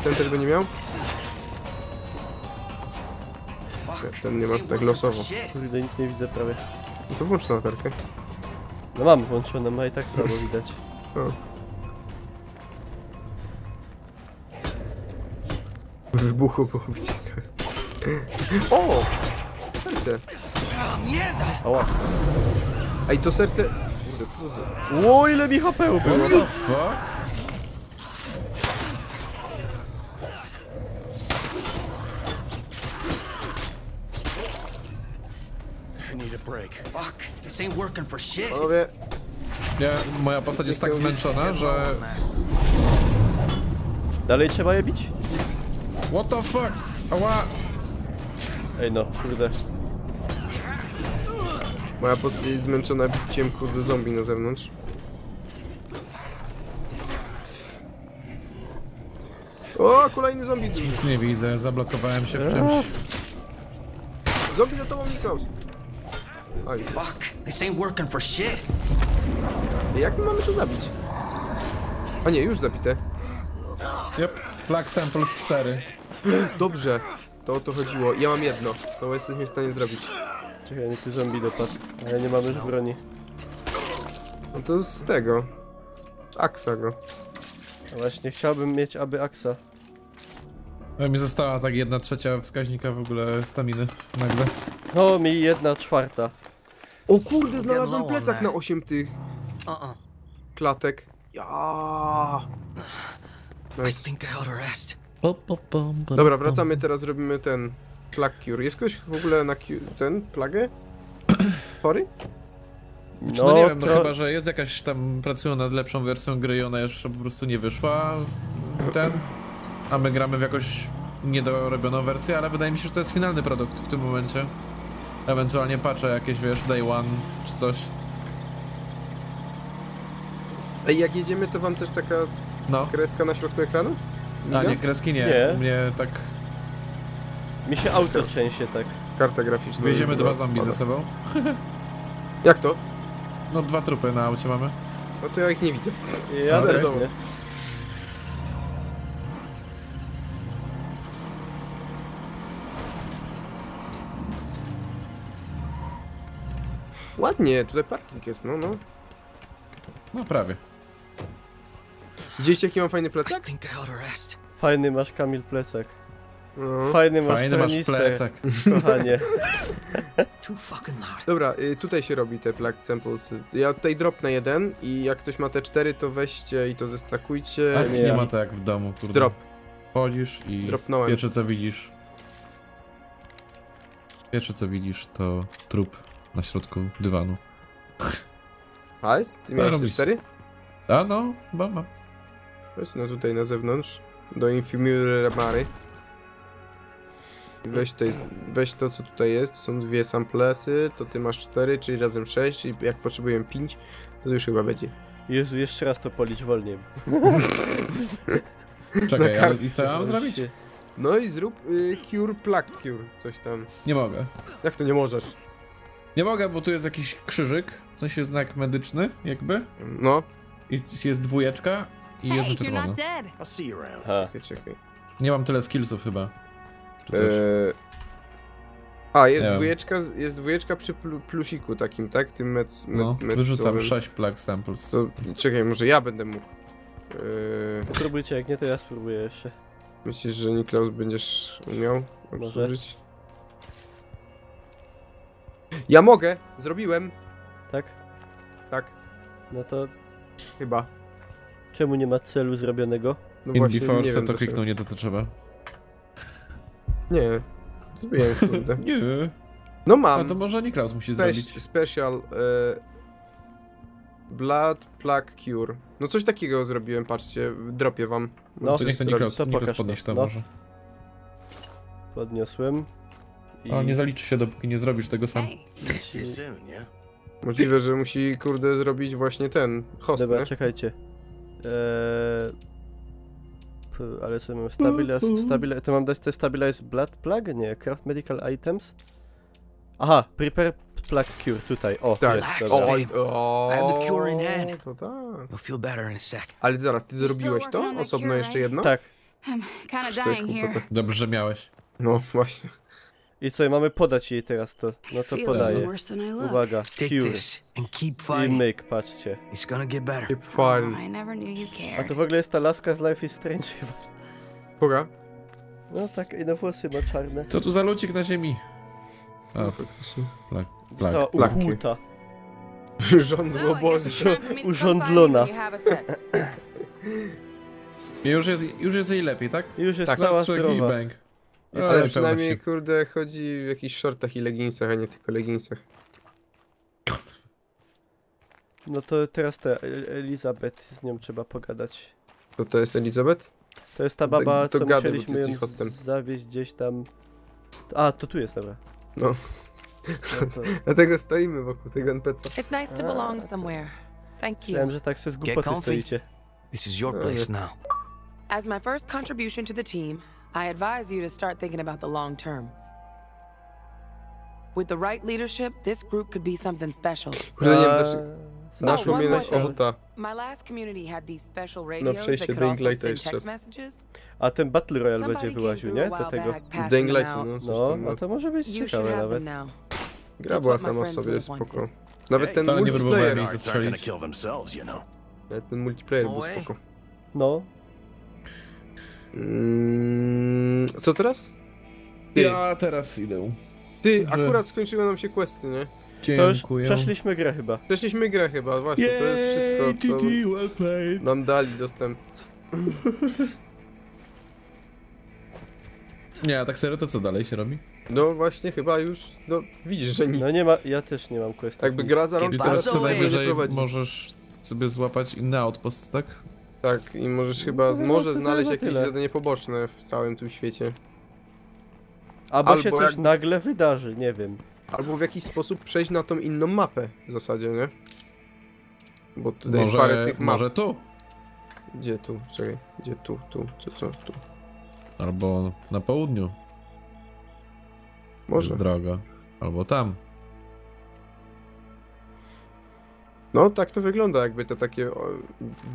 Ten też by nie miał? Nie, ten nie ma tak losowo. Kurde, nic nie widzę prawie. No to włącz latarkę. No mam włączone, a i tak słabo widać. O. Wybuchu byłoby ciekawe. O! Serce. Ała. Ej, to serce... Kurde, co za... Ło, ile mi HP było! What the fuck? I need a break. Fuck, this ain't working for shit. Panowie, Moja postać jest tak zmęczona, że... Dalej trzeba je bić? What the fuck? Ała! Ej no, kurde. moja postać jest zmęczona biciem kurde zombie na zewnątrz. O, kolejny zombie! Nic nie widzę, zablokowałem się w czymś. Zombie za tobą, Niklaus! A już. Fuck, this ain't working for shit. Jak my mamy to zabić? A nie, już zabite. Yep, plug samples 4. Dobrze, to o to chodziło. Ja mam jedno, to jesteśmy w stanie zrobić. Czekaj, nie tu zombie dopadł. Ale nie mamy już broni. No to z tego. Z Aksa go. A właśnie, chciałbym mieć aby Aksa. No mi została tak 1/3 wskaźnika w ogóle staminy nagle. No, mi 1/4. O kurde, znalazłem plecak na 8 tych klatek. Ja. I Nice. think I ought to rest. Dobra, wracamy teraz, robimy ten plug cure. Jest ktoś w ogóle na ten plagę? Chory? No nie wiem, no chyba, że jest jakaś tam, pracują nad lepszą wersją gry i ona jeszcze po prostu nie wyszła. A my gramy w jakąś niedorobioną wersję, ale wydaje mi się, że to jest finalny produkt w tym momencie. Ewentualnie patche jakieś, wiesz, day one czy coś. Ej, jak jedziemy, to wam też taka kreska na środku ekranu? A nie, kreski nie. Nie. Mnie tak... Mi się auto trzęsie tak. Karta graficzna. Wieziemy 2 zombie ze sobą. Jak to? No 2 trupy na aucie mamy. No to ja ich nie widzę. Ja Sorry. też nie. Ładnie, tutaj parking jest, no. No prawie. Widzieliście jaki mam fajny I plecak? think I ought to rest. Fajny masz, Kamil, plecak. No. Fajny Fajny masz kanister, plecak. kochanie. Too fucking loud. Dobra, tutaj się robi te plug samples. Ja tutaj dropnę jeden i jak ktoś ma te 4, to weźcie i to zestakujcie. Ach, nie ma to jak w domu, kurde. Drop. Chodzisz i Dropnąłem. pierwsze co widzisz to trup na środku dywanu. Hajs? Ty miałeś te robisz. 4? A no, chyba mam. Weź no tutaj na zewnątrz. Do Infirmary. Weź to co tutaj jest, to są 2 samplesy, to ty masz 4, czyli razem 6, czyli jak potrzebujemy 5, to już chyba będzie. Jezu, jeszcze raz to policz wolniej. Czekaj, ale kartce i co ja mam zrobić? No i zrób cure plug cure, coś tam. Nie mogę. Jak to nie możesz? Nie mogę, bo tu jest jakiś krzyżyk, w sensie znak medyczny, jakby. No. I jest 2 i jest na czerwono. I'll see you around. Ha. Czekaj. Nie mam tyle skillsów chyba. Czy coś. Jest Nie wiem. dwójeczka przy plusiku takim, tak? Tym No, mecowym. wyrzucam 6 plug samples. To, czekaj, może ja będę mógł. Spróbujcie, jak nie, to ja spróbuję jeszcze. Myślisz, że Niklaus będziesz umiał obsłużyć? Ja mogę! Zrobiłem! Tak? Tak, No to chyba. czemu nie ma celu zrobionego? No In właśnie, before nie set wiem to dlaczego. kliknął nie to co trzeba. Nie. Zrobiłem, kurde. Nie. No A mam. to może Niklaus musi zrobić. Special Blood Plug Cure. No coś takiego zrobiłem, patrzcie, dropię wam. No, Coś Niech to zrobić. Niklaus, To Niklaus pokaż podnieś to to, no. może. Podniosłem. I O, nie zaliczy się, dopóki nie zrobisz tego sam. See you soon, yeah? Możliwe, że musi, kurde, zrobić właśnie ten host, Dobra, nie? czekajcie. Ale co mam? To mam dać te Stabilize Blood Plug? Nie, Craft Medical Items. Aha, Prepare Plug Cure, tutaj, o, Tak. jest, Relax, dobra. babe. I have the cure in hand. To tak. You'll feel better in a sec. Ale zaraz, ty still zrobiłeś working to? on that Osobno cure, jeszcze right? jedno? Tak, I'm kind of Cztery dying here. kłopoty. Dobrze, że miałeś. No, właśnie. i co, i mamy podać jej teraz to. No to Feeling podaję. worse than I look. Uwaga, Take Cure this and keep i fighting. Make, patrzcie. It's gonna get better. Fajnie. I never knew you A cared. to w ogóle jest ta laska z Life is Strange chyba. Koga? No tak, i na włosy ma czarne. Co tu za lucik na ziemi? No, O, faktycznie. plug. Została Plaki. ukłuta. Rządło Boże. Urządlona. I już jest jej lepiej, tak? Już jest Tak. cała Zastrzyk i zdrowa. bang. Ale przynajmniej, kurde, chodzi w jakichś shortach i leginsach, a nie tylko leginsach. No to teraz ta Elizabeth, z nią trzeba pogadać. To jest Elizabeth? To jest ta baba, to co gadaj, bo ty musieliśmy jesteś ją hostem. zawieźć gdzieś tam. A, to tu jest, dobra. No. No to Dlatego stoimy wokół tego NPC. It's nice to belong somewhere. Thank myślałem, you. że tak se z Get głupoty comfy. stoicie. This is your place now. As my first contribution to the team, I advise you to start thinking about the long term. With the right leadership, this group could be something special. Kurde, nie wiem, dlaczego naszło mnie na one more ochota. My last community had these special radios that przejście could do also Inglighta send jeszcze text raz. messages. A ten Battle Royale Somebody będzie came wyłaził, through nie? a Do while tego. back, passed The them Inglights, out. no, coś No, tam, a to może być You should ciekawe have nawet. them now. Gra That's była what my sama w friends sobie would have spoko. Nawet ten Wcale nie multiplayer, próbowałem jej Guards aren't gonna zastrzelić. kill themselves, you know. nawet ten multiplayer No był way. spoko. No, Co teraz? Ty, Ja teraz idę. ty, że- akurat skończyły nam się questy, nie? to już Dziękuję. przeszliśmy grę chyba. Przeszliśmy grę chyba, właśnie, to jest wszystko, co well played. nam dali dostęp. Nie, a tak serio, to co dalej się robi? No właśnie, chyba już, no widzisz, że nic. No nie ma, ja też nie mam questa. Jakby gra za I rączkę teraz nas co nie najwyżej prowadzi. możesz sobie złapać inny outpost, tak? Tak, i możesz chyba, No, może to znaleźć chyba jakieś tyle. zadanie poboczne w całym tym świecie. Albo się albo coś jak- nagle wydarzy, nie wiem. Albo w jakiś sposób przejść na tą inną mapę w zasadzie, nie? Bo tutaj jest parę Może, tych map. może tu. Gdzie tu? Czekaj, gdzie tu? Co? Tu. Albo na południu. Może. Jest droga. Albo tam. No, tak to wygląda, jakby to takie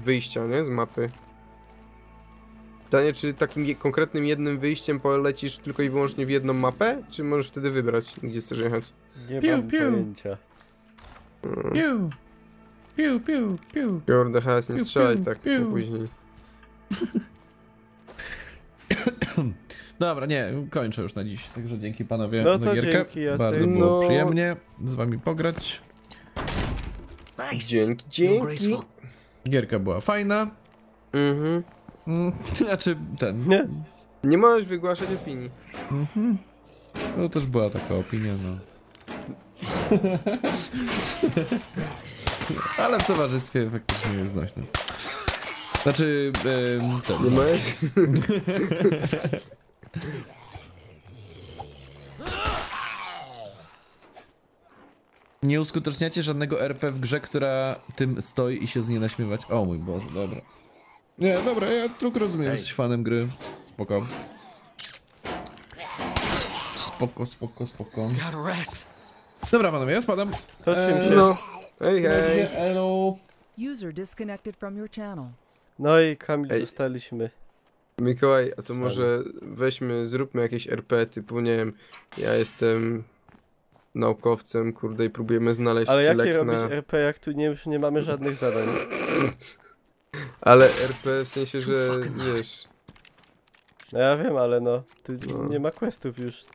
wyjścia, nie? Z mapy. Pytanie, czy takim konkretnym jednym wyjściem polecisz tylko i wyłącznie w jedną mapę? Czy możesz wtedy wybrać, gdzie chcesz jechać? Nie mam pojęcia. Piu! Piu, piu, piu. Kurde, has, nie Piu, strzelaj piu, tak piu. później. Dobra, nie, kończę już na dziś. Także dzięki panowie No za to gierkę. dzięki, Jacek. Bardzo było No. przyjemnie z wami pograć. Nice. Dzięki, Real dzięki. graceful. Gierka była fajna. Mhm. Znaczy, ten. Nie. Nie możesz wygłaszać opinii. To też była taka opinia, no. Ale w towarzystwie faktycznie jest znośne. Znaczy, ten. Nie możesz? Nie uskuteczniacie żadnego RP w grze, która tym stoi i się z niej naśmiewać. O mój Boże, dobra. Nie, dobra, ja tylko rozumiem, jesteś fanem gry. Spoko. Spoko, spoko, spoko. Gotta rest. Dobra panowie, ja spadam. To czym się... No. Hej, hej. Hello. User disconnected from your channel. No i Kamil, Ej. zostaliśmy. Mikołaj, a to może weźmy, zróbmy jakieś RP typu, nie wiem, ja jestem naukowcem, kurde, i próbujemy znaleźć Ale jakie lek robić na... RP, jak tu już nie mamy żadnych zadań? Ale RP w sensie, że wiesz... No ja wiem, ale no, tu No. nie ma questów już.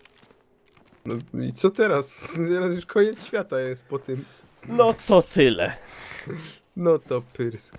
No i co teraz? Teraz już koniec świata jest po tym. No to tyle. No to pyrsk.